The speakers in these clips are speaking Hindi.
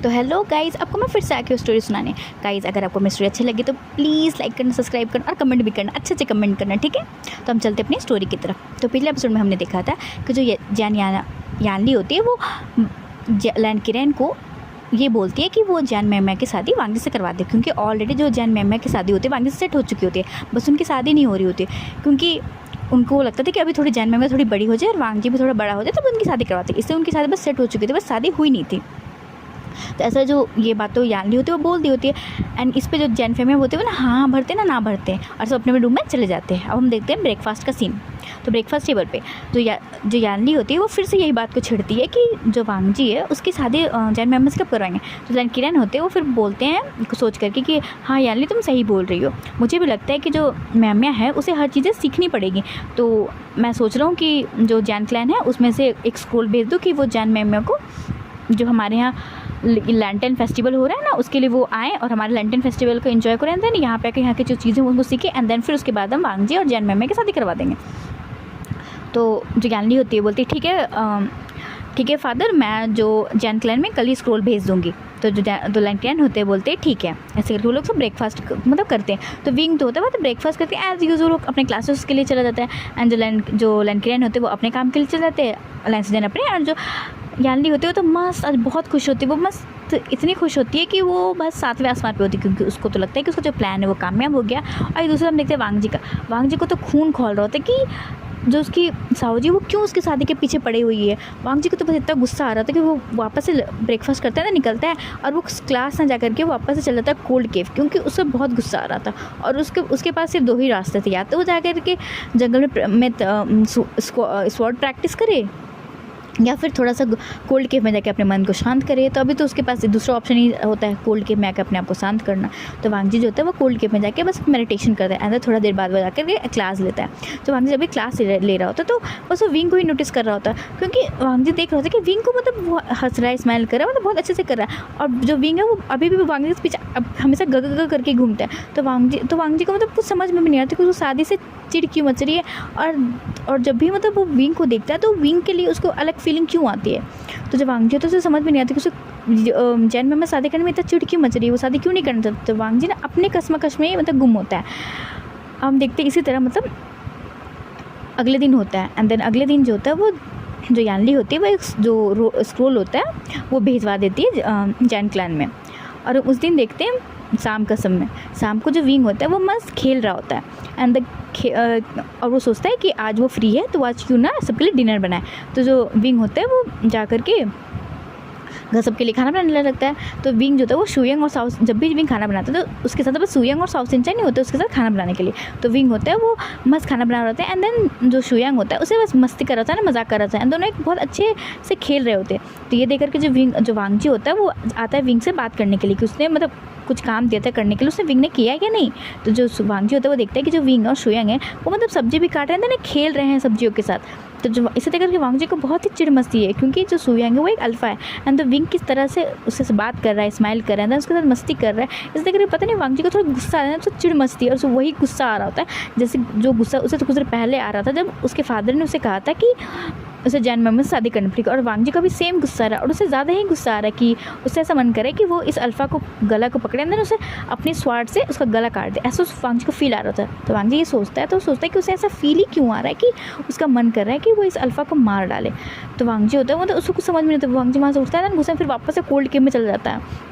तो हेलो गाइज़, आपको मैं फिर से आके स्टोरी सुनाने। गाइज़, अगर आपको मेरी स्टोरी अच्छी लगी तो प्लीज़ लाइक करना, सब्सक्राइब करना और कमेंट भी करना, अच्छे कमेंट करना, ठीक है। तो हम चलते अपनी स्टोरी की तरफ। तो पिछले एपिसोड में हमने देखा था कि जो यानली होती है वो लैंड किरण को ये बोलती है कि वो जैन मैम की शादी वांगी से करवा दे, क्योंकि ऑलरेडी जो जैन मैम की शादी होती है वांगी से सेट हो चुकी होती है, बस उनकी शादी नहीं हो रही होती, क्योंकि उनको लगता था कि अभी थोड़ी जैन मैम थोड़ी बड़ी हो जाए और वांगी भी थोड़ा बड़ा हो जाए तब उनकी शादी करवाते। इससे उनकी शादी बस सेट हो चुकी थी, बस शादी हुई नहीं थी। तो ऐसा जो ये बात तो यानली होती है वो बोल दी होती है। एंड इस पे जो जैन फैमिली होते हैं वो हाँ भरते ना भरते हैं और सब अपने रूम में चले जाते हैं। अब हम देखते हैं ब्रेकफास्ट का सीन। तो ब्रेकफास्ट टेबल पे जो यानली होती है वो फिर से यही बात को छिड़ती है कि जो वांगजी है उसकी शादी जैन मैम से कब करवाएंगे। तो जैन किरण होते हैं वो फिर बोलते हैं सोच करके कि हाँ यानली तुम सही बोल रही हो, मुझे भी लगता है कि जो मैम्या है उसे हर चीज़ें सीखनी पड़ेगी। तो मैं सोच रहा हूँ कि जो जैन क्लैन है उसमें से एक स्कूल भेज दूँ कि वो जैन मैम्या को जो हमारे यहाँ लैंटर्न फेस्टिवल हो रहा है ना उसके लिए वो आएँ और हमारे लैंटर्न फेस्टिवल को एंजॉय करें। देन यहाँ पे आकर यहाँ की जो चीज़ें उनको सीखें एंड देन फिर उसके बाद हम वांगजी और जैन मैम की शादी करवा देंगे। तो जो यानली होती है बोलती है ठीक है फादर, मैं जो जैन क्लैन में कल ही स्क्रोल भेज दूँगी। तो जो लैंटर्न होते हैं बोलते हैं ठीक है। ऐसे करके वो लोग सब ब्रेकफास्ट करते हैं। तो विंग तो होता है वो तो ब्रेकफास्ट करते हैं एज यूजुअल, लोग अपने क्लासेस के लिए चला जाता है। एंड जो लैंटर्न होते हैं वो अपने काम के लिए चले जाते हैं, लंच देन अपने। और जो यानली होती है वो तो मस्त आज बहुत खुश होती है, वो मस्त इतनी खुश होती है कि वो बस 7वें आसमान पे होती है, क्योंकि उसको तो लगता है कि उसका जो प्लान है वो कामयाब हो गया। और दूसरा हम देखते हैं वांगजी को तो खून खोल रहा होता है कि जो उसकी साहूजी वो क्यों उसकी शादी के पीछे पड़ी हुई है। वांगजी को तो बस इतना गुस्सा आ रहा था कि वो वापस से ब्रेकफास्ट करता है ना, निकलता है और वो क्लास ना जा करके वापस से चल जाता है कोल्ड केव, क्योंकि उससे बहुत गुस्सा आ रहा था। और उसके पास सिर्फ 2 ही रास्ते थे, या तो वो जा करके जंगल में स्वॉर्ड प्रैक्टिस करे या फिर थोड़ा सा कोल्ड केव में जाके अपने मन को शांत करे। तो अभी तो उसके पास दूसरा ऑप्शन ही होता है कोल्ड केव में आकर अपने आप को शांत करना। तो वांगजी जो होता है वो कोल्ड केव में जाके बस मेडिटेशन करता है। एंड थोड़ा देर बाद वो जाकर क्लास लेता है। तो वांगजी जब भी क्लास ले रहा होता है तो बस वो विंग को ही नोटिस कर रहा होता है, क्योंकि वांगजी देख रहा होता है कि विंग को मतलब वो हंस रहा है, स्माइल कर रहा है, मतलब बहुत अच्छे से कर रहा है। और जो विंग है वो अभी भी वांगजी के पीछे हमेशा ग करके घूमता है। तो वांगजी को मतलब कुछ समझ में भी नहीं आता कि वो शादी से चिड़ क्यों मच रही है। और जब भी मतलब वो विंग को देखता है तो विंग के लिए उसको अलग फीलिंग क्यों आती है। तो जब वांगजी तो उसे समझ में नहीं आती कि उसे जैन मैम में शादी करने में इतना चिड़ क्यों मच रही है, वो शादी क्यों नहीं करना चाहती। तो वांगजी ना अपने कश्मकश में मतलब गुम होता है। हम देखते हैं इसी तरह मतलब अगले दिन होता है। एंड देन अगले दिन जो होता है वो जो यानली होती है वो एक जो स्क्रोल होता है वो भेजवा देती है जैन क्लैन में। और उस दिन देखते हैं शाम को जो विंग होता है वो मस्त खेल रहा होता है। एंड और वो सोचता है कि आज वो फ्री है तो आज क्यों ना सबके लिए डिनर बनाए। तो जो विंग होता है वो जा कर के घर सबके लिए खाना बनाने लगता है। तो विंग जो होता है वो शुयंग और साउथ, जब भी विंग खाना बनाता है तो उसके साथ बस शुयंग और साउथ सिंचाई नहीं होते उसके साथ खाना बनाने के लिए। तो विंग होता है वो मस्त खाना बना रहा होता है। एंड देन जो शुयंग होता है उसे बस मस्ती कर रहा होता है ना, मजाक कर रहा होता है। एंड दोनों एक बहुत अच्छे से खेल रहे होते हैं। तो ये देख करके जो वांगजी होता है वो आता है विंग से बात करने के लिए कि उसने मतलब कुछ काम दिया था करने के लिए, उसने विंग ने किया है या नहीं। तो जो वांगजी होता है वो देखता है कि जो विंग और शुयंग है वो मतलब सब्जी भी काट रहे हैं ना, खेल रहे हैं सब्जियों के साथ। तो जो इसे देख करके वांगजी को बहुत ही चिड़ मस्ती है, क्योंकि जो शुयंग है वो एक अल्फा है। एंड तो विंग किस तरह से उससे बात कर रहा है, स्माइल कर रहा है, उसके साथ मस्ती कर रहा है। इसे देख करके पता नहीं वांगजी को थोड़ा गुस्सा आ रहा है, तो चिड़ मस्ती है और उसे वही गुस्सा आ रहा होता है जैसे जो गुस्सा उसे तो कुछ देर पहले आ रहा था जब उसके फादर ने उसे कहा था कि उसे जैन मैम से शादी करनी पड़ेगी। और वांगजी का भी सेम गुस्सा आ रहा है और उससे ज़्यादा ही गुस्सा आ रहा है कि उससे ऐसा मन करे कि वो इस अल्फा को गला को पकड़े अंदर उसे अपनी स्वार्ड से उसका गला काट दे। ऐसा उस वांगजी को फील आ रहा था। तो वांगजी ये सोचता है कि उसे ऐसा फील ही क्यों आ रहा है कि उसका मन कर रहा है कि वो इस अल्फा को मार डाले। तो वांगजी होता है मतलब उसको कुछ समझ में नहीं आता। वांगजी वहाँ से उठता है ना गुस्सा, फिर वापस से कोल्ड केव में चला जाता है।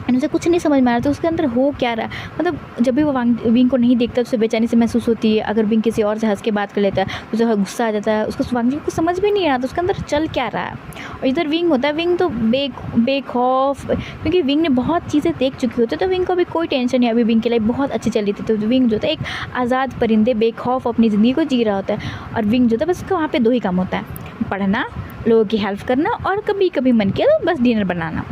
उसे कुछ नहीं समझ में आ रहा था उसके अंदर हो क्या रहा है। मतलब जब भी वो विंग को नहीं देखता तो उसे बेचैनी से महसूस होती है। अगर विंग किसी और से हंस के बात कर लेता है तो उसे गुस्सा आ जाता है। उसको वांगजी को समझ भी नहीं आ रहा था उसके अंदर चल क्या रहा है। और इधर विंग होता है, विंग तो बेखौफ, क्योंकि विंग ने बहुत चीज़ें देख चुकी होती है। तो विंग को अभी कोई टेंशन नहीं, अभी विंग की लाइफ बहुत अच्छी चल रही थी। तो विंग जो था एक आज़ाद परिंदे बेखौफ अपनी ज़िंदगी को जी रहा होता है। और विंग जो था बस उसका वहाँ पर 2 ही काम होता है, पढ़ना, लोगों की हेल्प करना और कभी कभी मन किया तो बस डिनर बनाना।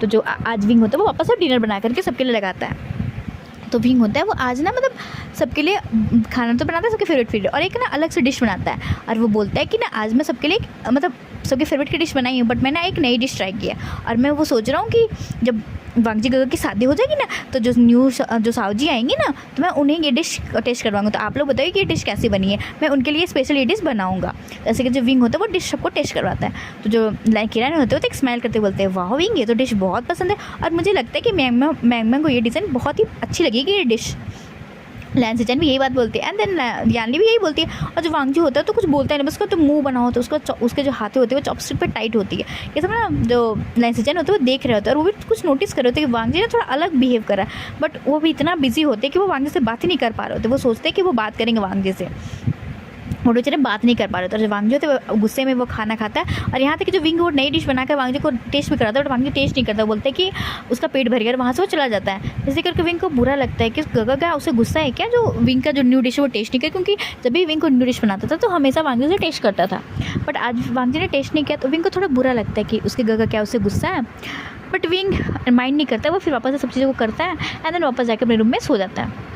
तो जो आज विंग होता है वो वापस से डिनर बना करके सबके लिए लगाता है। तो विंग होता है वो आज ना मतलब सबके लिए खाना तो बनाता है, सबके फेवरेट और एक ना अलग से डिश बनाता है। और वो बोलता है कि ना आज मैं सबके लिए मतलब सबकी फेवरेट की डिश बनाई हूँ, बट मैंने एक नई डिश ट्राई की है और मैं वो सोच रहा हूँ कि जब वांगजी गगा की शादी हो जाएगी ना, तो जो साहू जी आएंगी ना, तो मैं उन्हें ये डिश टेस्ट करवाऊंगा। तो आप लोग बताइए कि ये डिश कैसी बनी है, मैं उनके लिए स्पेशल ये डिश बनाऊंगा। जैसे कि जो विंग होता है वो डिश सबको टेस्ट करवाता है, तो जो लाइक किराने होते हैं तो एक स्माइल करते बोलते हैं वाह विंग, ये तो डिश बहुत पसंद है। और मुझे लगता है कि मैंग को ये डिज़ाइन बहुत ही अच्छी लगेगी ये डिश। लैन सिचन भी यही बात बोलती है, एंड देन यानली भी यही बोलती है। और जो वांगजी होता है तो कुछ बोलता है ना, बस उसका तो मुंह बना होता है, उसके जो हाथे होते हैं वो चॉपस्टिक पे टाइट होती है। ये सब ना जो लैन सिचन होते हैं वो देख रहे होते हैं और वो भी कुछ नोटिस कर रहे होते हैं कि वांगजी ना थोड़ा अलग बिहेव कर रहा है, बट वो भी इतना बिजी होते हैं कि वो वांगजी से बात ही नहीं कर पा रहे होते। वो सोचते हैं कि वो बात करेंगे वांगजी से, वो बेचारे बात नहीं कर पा रहे थे। और वांगजी होते हैं गुस्से में वो खाना खाता है, और यहाँ तक कि जो विंग वो नई डिश बनाकर वांगजी को टेस्ट भी कराता है, बट वांगजी टेस्ट नहीं करता, बोलते हैं कि उसका पेट भर गया, वहाँ से वो चला जाता है। इसी करके विंग को बुरा लगता है कि गगा क्या उसे गुस्सा है क्या जो विंग का जो न्यू डिश है वो टेस्ट नहीं किया, क्योंकि जब भी विंग को न्यू डिश बनाता था तो हमेशा वांगजी से टेस्ट करता था, बट आज वांगजी ने टेस्ट नहीं किया तो विंग को थोड़ा बुरा लगता है कि उसके गगा क्या उससे गुस्सा है। बट विंग माइंड नहीं करता, वो फिर वापस से सब चीज़ों को करता है एंड देन वापस जाकर अपने रूम में सो जाता है।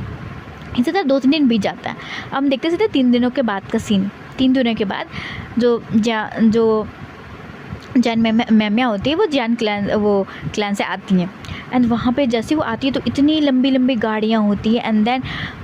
इसी तरह 2-3 दिन बीत जाता है। अब हम देखते सीधे 3 दिनों के बाद का सीन। 3 दिनों के बाद जो जैन मैमिया होती है वो जैन क्लैन से आती हैं, एंड वहाँ पे जैसे वो आती है तो इतनी लंबी लंबी गाड़ियाँ होती हैं, एंड देन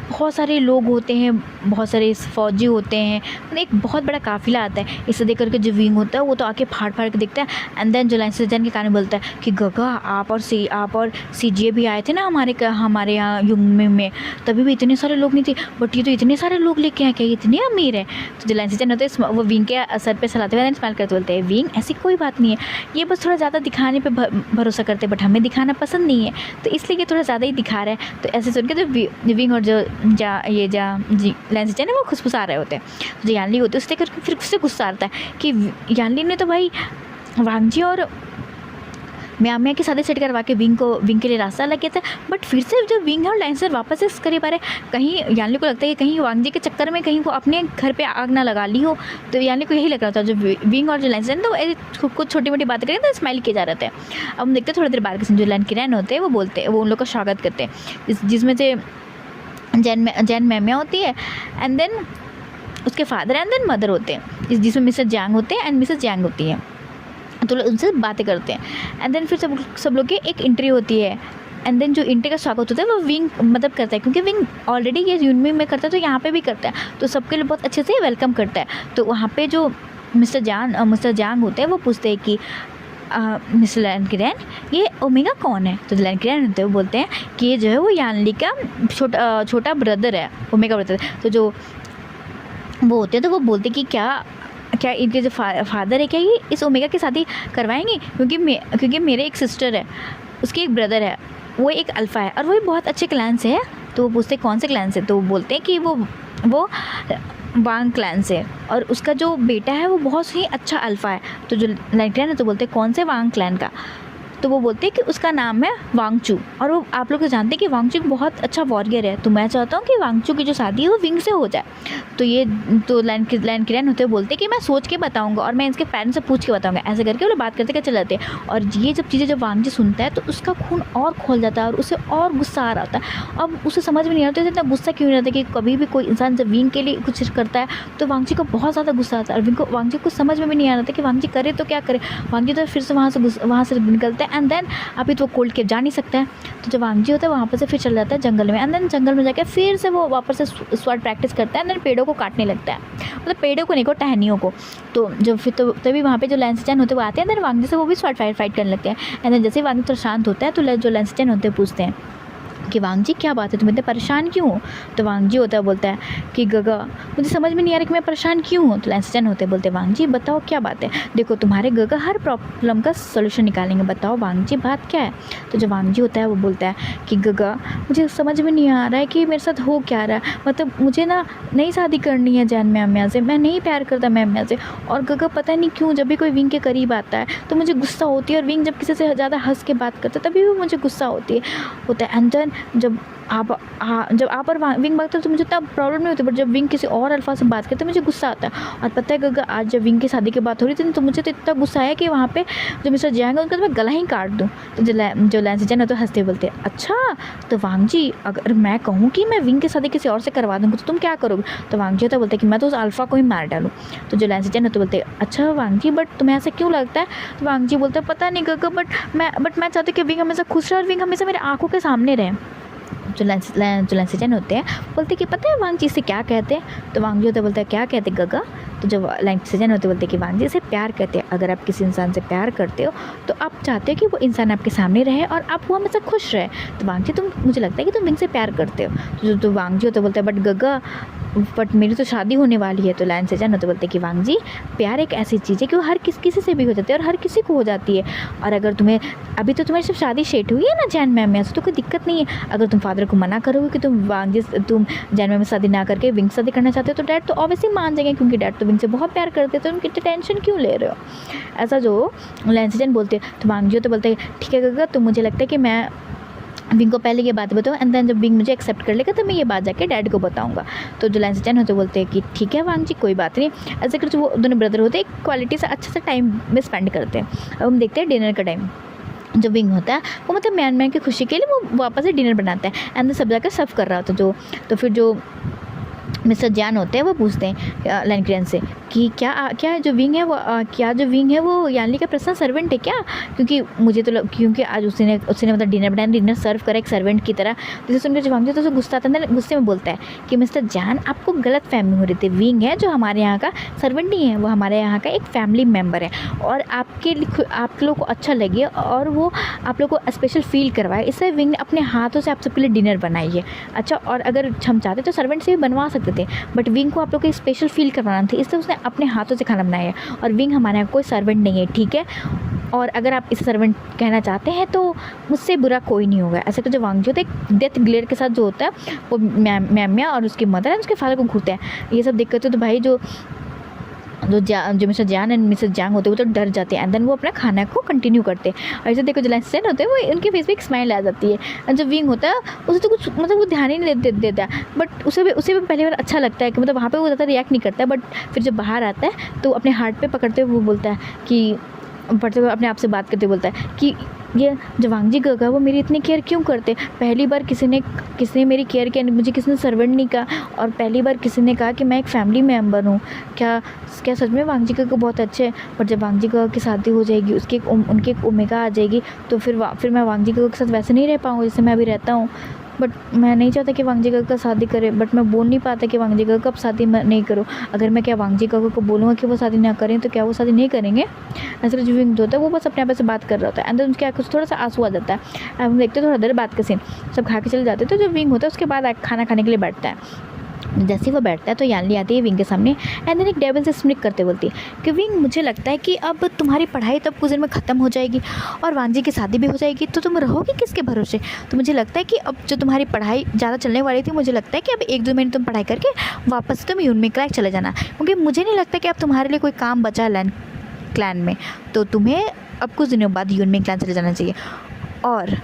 बहुत सारे लोग होते हैं, बहुत सारे फौजी होते हैं, मतलब एक बहुत बड़ा काफिला आता है। इसे देख करके जो विंग होता है वो तो आके फाड़ फाड़ के देखता है, एंड देन जो लाइन के कान में बोलता है कि गगा आप और सीजीए भी आए थे ना हमारे यहाँ युग में, तभी भी इतने सारे लोग नहीं थे, बट ये तो इतने सारे लोग लेके आए, क्या इतने अमीर है। तो जो लाइन होते हैं वो विंग के सर पे सलाते हुए स्माइल करते बोलते हैं विंग ऐसी कोई बात नहीं है, ये बस थोड़ा ज़्यादा दिखाने पर भरोसा करते हैं, बट हमें दिखाना पसंद नहीं है, तो इसलिए ये थोड़ा ज़्यादा ही दिखा रहा है। तो ऐसे सुन के तो विंग और जो लैन सिचन है वो खुशफुसा रहे होते हैं। जो यानली होती है उससे करके फिर उससे गुस्सा आता है कि यानली ने तो भाई वांगजी और म्यामिया की शादी सेट करवा के विंग के लिए रास्ता लग गया था, बट फिर से जो विंग है और लाइन वापस से करीब आ रहे, कहीं यानली को लगता है कि कहीं वांगजी के चक्कर में कहीं वो अपने घर पे आग ना लगा ली हो। तो यानली को यही लग रहा था। जो विंग और जो लाइन तो कुछ छोटी मोटी बातें करें तो स्माइल किए जा रहे थे। अब हम देखते हैं थोड़ी देर बाद के जो लैन किरैन होते हैं वो बोलते हैं, वो उन लोग का स्वागत करते हैं, जिसमें से जैन मैमिया होती है, एंड देन उसके फादर एंड देन मदर होते हैं, जिसमें मिसेस जैंग होते हैं एंड मिसेस जैंग होती है। तो उनसे बातें करते हैं, एंड देन फिर सब लोग की एक एंट्री होती है, एंड देन जो एंट्री का स्वागत होता है वो विंग मतलब करता है, क्योंकि विंग ऑलरेडी ये यूनमी में करता है तो यहाँ पे भी करता है, तो सबके लिए बहुत अच्छे से वेलकम करता है। तो वहाँ पे जो मिस्टर जैंग होते हैं वो पूछते हैं कि मिस्टर लैन किरैन ये ओमेगा कौन है। तो लैन किरैन होते हैं वो बोलते हैं कि ये जो है वो यानली का छोटा ब्रदर है, ओमेगा ब्रदर। तो जो वो होते हैं तो वो बोलते हैं कि क्या इनके जो फादर है क्या ये इस ओमेगा की शादी करवाएंगे, क्योंकि मेरे एक सिस्टर है, उसकी एक ब्रदर है, वो एक अल्फ़ा है और वो बहुत अच्छे क्लैन से है। तो वो पूछते कौन से क्लैन से, तो वो बोलते हैं कि वो वांग क्लैन से, और उसका जो बेटा है वो बहुत ही अच्छा अल्फ़ा है। तो जो लाइन क्लैन है तो बोलते हैं कौन से वांग क्लैन का, तो वो बोलते हैं कि उसका नाम है वांगचू, और वो आप लोग जानते हैं कि वांगचू बहुत अच्छा वॉरियर है। तो मैं चाहता हूँ कि वांगचू की जो शादी है वो विंग से हो जाए। तो लैन किरैन होते बोलते हैं कि मैं सोच के बताऊँगा और मैं इसके पेरेंट्स से पूछ के बताऊँगा। ऐसे करके वो लोग बात करते चले जाते हैं, और ये जब चीज़ें जब वांगजी सुनता है तो उसका खून और खोल जाता है और उसे और गुस्सा आ रहा होता है। अब उसे समझ में नहीं आता है इतना गुस्सा क्यों नहीं आता कि कभी भी कोई इंसान जब विंग के लिए कुछ करता है तो वांगजी को बहुत ज़्यादा गुस्सा आता है, और वांगजी को समझ में भी नहीं आ रहा था कि वांगजी करे तो क्या करे। वांगजी तो फिर से वहाँ से निकलता है, एंड देन अभी तो वो कोल्ड केव जा नहीं सकता है। तो जब वांगजी होता है वहाँ पर से फिर चल जाता है जंगल में, एंड देन जंगल में जाकर फिर से वो वापस से स्वॉर्ड प्रैक्टिस करता है, एंड देन पेड़ों को काटने लगता है, मतलब पेड़ों को नहीं को टहनियों को। तो जब फिर तो तभी वहाँ पे जो लैंसचैन होते हैं वो आते हैं, देन वांगजी से वो भी स्वॉर्ड फाइट करने लगते हैं। एंड देन जैसे ही वांगजी थोड़ा शांत होता है तो जो लैंसचैन होते हैं पूछते हैं कि वांगजी क्या बात है, तुम इतने परेशान क्यों हो। तो वांगजी होता है बोलता है कि गगा मुझे समझ में नहीं आ रहा कि मैं परेशान क्यों हूँ। तो लैंसचैन होते बोलते हैं वांगजी बताओ क्या बात है, देखो तुम्हारे गगा हर प्रॉब्लम का सोल्यूशन निकालेंगे, बताओ वांगजी बात क्या है। तो जो वांगजी होता है वो बोलता है कि गगा मुझे समझ में नहीं आ रहा है कि मेरे साथ हो क्या रहा है, मतलब मुझे ना नई शादी करनी है जैन मैमिया से, मैं नहीं प्यार करता मैमिया से, और गगा पता नहीं क्यों जब भी कोई विंग के करीब आता है तो मुझे गुस्सा होती है, और विंग जब किसी से ज़्यादा हंस के बात करता है तभी भी मुझे गुस्सा होता है। एंड देन देन जब आप और विंग बात करते तो मुझे इतना प्रॉब्लम नहीं होती, बट जब विंग किसी और अल्फा से बात करते मुझे गुस्सा आता है। और पता है गगा, आज जब विंग की शादी की बात हो रही थी तो मुझे तो इतना गुस्सा आया कि वहाँ पे जो मिस्टर जियांग है उनका तो मैं गला ही काट दूँ। तो जो लैन सिजन है तो हंसते बोलते अच्छा तो वांग जी अगर मैं कहूँ कि मैं विंग की शादी किसी और से करवा दूँगी तो तुम क्या करोगे? तो वांग जी तो बोलते कि मैं तो उस अल्फा को ही मार डालूँ। तो जो लैन सिजन है तो बोलते अच्छा वांग जी बट तुम्हें ऐसा क्यों लगता है? तो वांग जी बोलते पता नहीं गगा, बट मैं चाहती कि विंग हमेशा खुश रहे और विंग हमेशा मेरे आँखों के सामने रहे। जो लैंसिजन होते हैं बोलते कि पता है वांग जी से क्या कहते हैं? तो वांग जी होते बोलते हैं क्या कहते गगा? तो जो लैंसिजन होते बोलते कि वांग जी से प्यार करते हैं। अगर आप किसी इंसान से प्यार करते हो तो आप चाहते हो कि वो इंसान आपके सामने रहे और आप वो हमेशा खुश रहे। तो वांग जी मुझे लगता है कि तुम विंग से प्यार करते हो। तो वांग जी होते बोलते हैं बट गगा बट मेरी तो शादी होने वाली है। तो लैंसिजन होते बोलते कि वांग जी प्यार एक ऐसी चीज़ है कि वो हर किसी से भी हो जाती है और हर किसी को हो जाती है। और अगर तुम्हें अभी तो तुम्हारी सिर्फ शादी सेट हुई है ना जैन मैम में, तो कोई दिक्कत नहीं है। अगर तुम फादर को मना करोगे कि तुम जैन मैम में शादी ना करके विंग शादी करना चाहते हो तो डैड तो ऑब्वियसली मान जाएंगे, क्योंकि डैड तो विंग से बहुत प्यार करते हैं, तो उनकी टेंशन क्यों ले रहे हो? ऐसा जो लैंसिजन बोलते। तो वांग जी तो बोलते ठीक है गगा, तो मुझे लगता है कि मैं विंग को पहले ये बात बताऊँ एंड देन जब विंग मुझे एक्सेप्ट कर लेगा तो मैं ये बात जाके डैड को बताऊंगा। तो जो लैंसिजन होते बोलते हैं कि ठीक है वांग जी कोई बात नहीं। ऐसे करके वो दोनों ब्रदर होते हैं क्वालिटी से अच्छे से टाइम में स्पेंड करते हैं। अब हम देखते हैं डिनर का टाइम। जो विंग होता है वो मतलब मैन की खुशी के लिए वो वापस से डिनर बनाता है एंड सब जाकर सर्व कर रहा होता है। तो फिर जो मिस्टर जैन होते हैं वो पूछते हैं लैंक्रियन से कि क्या जो विंग है वो यानली का पर्सनल सर्वेंट है क्या? क्योंकि आज उसने मतलब डिनर सर्व करा एक सर्वेंट की तरह। जिसे सुनकर जब वांग जी तो गुस्सा आता है, गुस्से में बोलता है कि मिस्टर जैन आपको गलत फहमी हो रही थी। विंग है जो हमारे यहाँ का सर्वेंट नहीं है, वो हमारे यहाँ का एक फैमिली मेम्बर है और आप लोगों को अच्छा लगे और वो आप लोग को स्पेशल फील करवाए, इसलिए विंग ने अपने हाथों से आप सबके लिए डिनर बनाई है। अच्छा, और अगर हम चाहते तो सर्वेंट से भी बनवा सकते थे, बट विंग को आप लोग को स्पेशल फील करवाना था, इसलिए उसने अपने हाथों से खाना बनाया है। और विंग हमारे यहाँ कोई सर्वेंट नहीं है, ठीक है? और अगर आप इसे सर्वेंट कहना चाहते हैं तो मुझसे बुरा कोई नहीं होगा। ऐसे तो जो वांग जी होता है डेथ ग्लेयर के साथ जो होता है वो मैमिया और उसकी मदर है उसके फादर को घूरते हैं। ये सब दिक्कत है तो भाई जो मिस्टर जैन एंड मिसेस जैंग होते हैं वो तो डर जाते हैं एंड देन वो अपना खाना को कंटिन्यू करते हैं। और ऐसे देखो जो लैंसिजन होते हैं वो उनके फेस पे एक स्माइल आ जाती है। और जो विंग होता है उसे तो कुछ मतलब वो ध्यान ही नहीं देता है, बट उसे भी पहली बार अच्छा लगता है कि मतलब वहाँ पे वो ज़्यादा रिएक्ट नहीं करता है। बट फिर जब बाहर आता है तो अपने हार्ट पे पकड़ते हुए वो बोलता है कि पढ़ते हुए अपने आप से बात करते बोलता है कि ये जो वांग जी गगा वो मेरी इतनी केयर क्यों करते? पहली बार किसी ने मेरी केयर किया, मुझे किसी ने सर्वेंट नहीं कहा, और पहली बार किसी ने कहा कि मैं एक फैमिली मेम्बर हूँ। क्या सच में वांग जी गगा बहुत अच्छे हैं? पर जब वांग जी गगा की शादी हो जाएगी, उनकी एक ओमेगा आ जाएगी, तो फिर मैं वांग जी गगा के साथ वैसे नहीं रह पाऊँगा जैसे मैं अभी रहता हूँ। बट मैं नहीं चाहता कि वांग जी गगा शादी करे, बट मैं बोल नहीं पाता कि वांग जी गगा कब शादी नहीं करो। अगर मैं क्या वांग जी गगा को बोलूँगा कि वो शादी ना करें तो क्या वो शादी नहीं करेंगे? ऐसा जो विंग होता है वो बस अपने आप से बात कर रहा होता है एंड देन उसके आँखों से थोड़ा सा आंसू आ जाता है। अब हम देखते हैं थोड़ा देर बात का सीन, सब खा के चले जाते हैं। तो जो विंग होता है उसके बाद खाना खाने के लिए बैठता है। जैसे ही वो बैठता है तो यानली आती है विंग के सामने एंड देन एक डेविल से स्मिक करते बोलती है कि विंग मुझे लगता है कि अब तुम्हारी पढ़ाई तो अब कुछ दिन में ख़त्म हो जाएगी और वांग जी की शादी भी हो जाएगी, तो तुम रहोगी किसके भरोसे? तो मुझे लगता है कि अब जो तुम्हारी पढ़ाई ज़्यादा चलने वाली थी, मुझे लगता है कि अब 1-2 महीने तुम पढ़ाई करके वापस तुम यूनमी क्लैन चले जाना, क्योंकि मुझे नहीं लगता कि अब तुम्हारे लिए कोई काम बचा है लैन क्लैन में। तो तुम्हें अब कुछ दिनों बाद यूनमी क्लैन चले जाना चाहिए और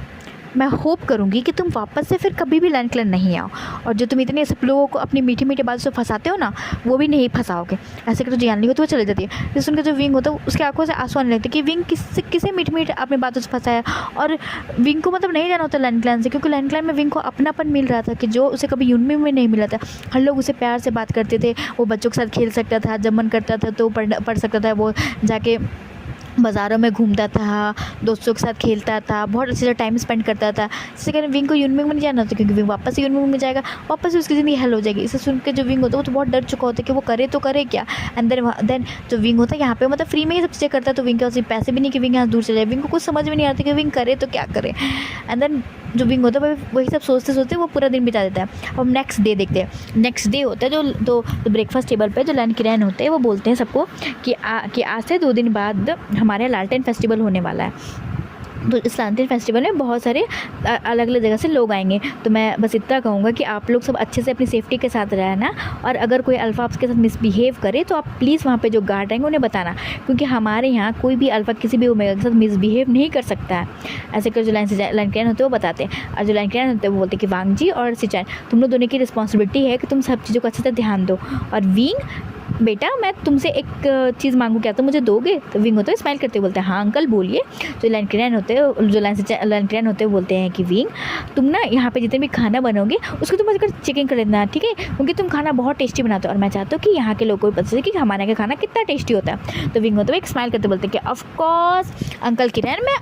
मैं होप करूँगी कि तुम वापस से फिर कभी भी लैन क्लैन नहीं आओ, और जो तुम इतने सब लोगों को अपनी मीठी मीठी बातों से फंसाते हो ना, वो भी नहीं फंसाओगे। ऐसे करके जो यानली होती है वो चले जाती है। जिस उनका जो विंग होता है उसके आंखों से आंसू आने लगते कि विंग किसे मीठी मीठी अपनी बातों से फंसाया। और विंग को मतलब नहीं जाना होता लैन क्लैन से, क्योंकि लैन क्लैन में विंग को अपनापन मिल रहा था कि जो उसे कभी यूनमी में नहीं मिला था। हर लोग उसे प्यार से बात करते थे, वो बच्चों के साथ खेल सकता था, जब मन करता था तो पढ़ सकता था, वो जाके बाज़ारों में घूमता था, दोस्तों के साथ खेलता था, बहुत अच्छे से टाइम स्पेंड करता था। इससे कहने विंग को यूनमिंग में नहीं जाना होता, क्योंकि विंग वापस से यूनमिंग में जाएगा, वापस से उसकी ज़िंदगी हल हो जाएगी। इसे सुन के जो विंग होता है वो तो बहुत डर चुका होता है कि वो करे तो करे क्या। एंड देन जो विंग होता है यहाँ पे मतलब फ्री में ही सब चीज़ें करता है, तो विंग के पास पैसे भी नहीं कि विंग यहाँ दूर चले जाए। विंग को कुछ समझ में नहीं आता कि विंग करे तो क्या करे। एंड देन जो विंग होता है वही सब सोचते सोचते वो पूरा दिन बिता देता है। अब नेक्स्ट डे देखते हैं। नेक्स्ट डे होता है जो ब्रेकफास्ट टेबल पे जो लैन क्लैन होते हैं वो बोलते हैं सबको कि आज से 2 दिन बाद हमारे यहाँ लालटेन फेस्टिवल होने वाला है। तो इस लैंटर्न फेस्टिवल में बहुत सारे अलग अलग जगह से लोग आएंगे। तो मैं बस इतना कहूँगा कि आप लोग सब अच्छे से अपनी सेफ्टी के साथ रहना, और अगर कोई अल्फ़ा आपके साथ मिसबिहेव करे तो आप प्लीज़ वहाँ पे जो गार्ड रहेंगे उन्हें बताना, क्योंकि हमारे यहाँ कोई भी अल्फ़ा किसी भी ओमेगा के साथ मिसबिहेव नहीं कर सकता है। ऐसे कर जो लाइन क्लैन होते हैं वो बताते हैं, और जो लाइन क्लैन होते हैं वो बोलते हैं कि वांगजी और सिचान तुम लोग दोनों की रिस्पॉन्सिबिलिटी है कि तुम सब चीज़ों को अच्छे से ध्यान दो। और विंग बेटा मैं तुमसे एक चीज़ मांगू, क्या तुम मुझे दोगे? तो विंग होते हैं स्माइल करते हुए बोलते हैं हाँ अंकल बोलिए। जो लाइन क्लैन होते हैं, जो लाइन क्लैन होते हैं बोलते हैं कि विंग तुम ना यहाँ पे जितने भी खाना बनोगे उसको तुम अगर चेकिंग कर लेना, ठीक है, क्योंकि तुम खाना बहुत टेस्टी बनाते हो और मैं चाहता हूँ कि यहाँ के लोगों को पता चले कि हमारे यहाँ का खाना कितना टेस्टी होता है। तो विंग होते हुए एक स्माइल करते बोलते हैं कि ऑफकोर्स अंकल किरण मैं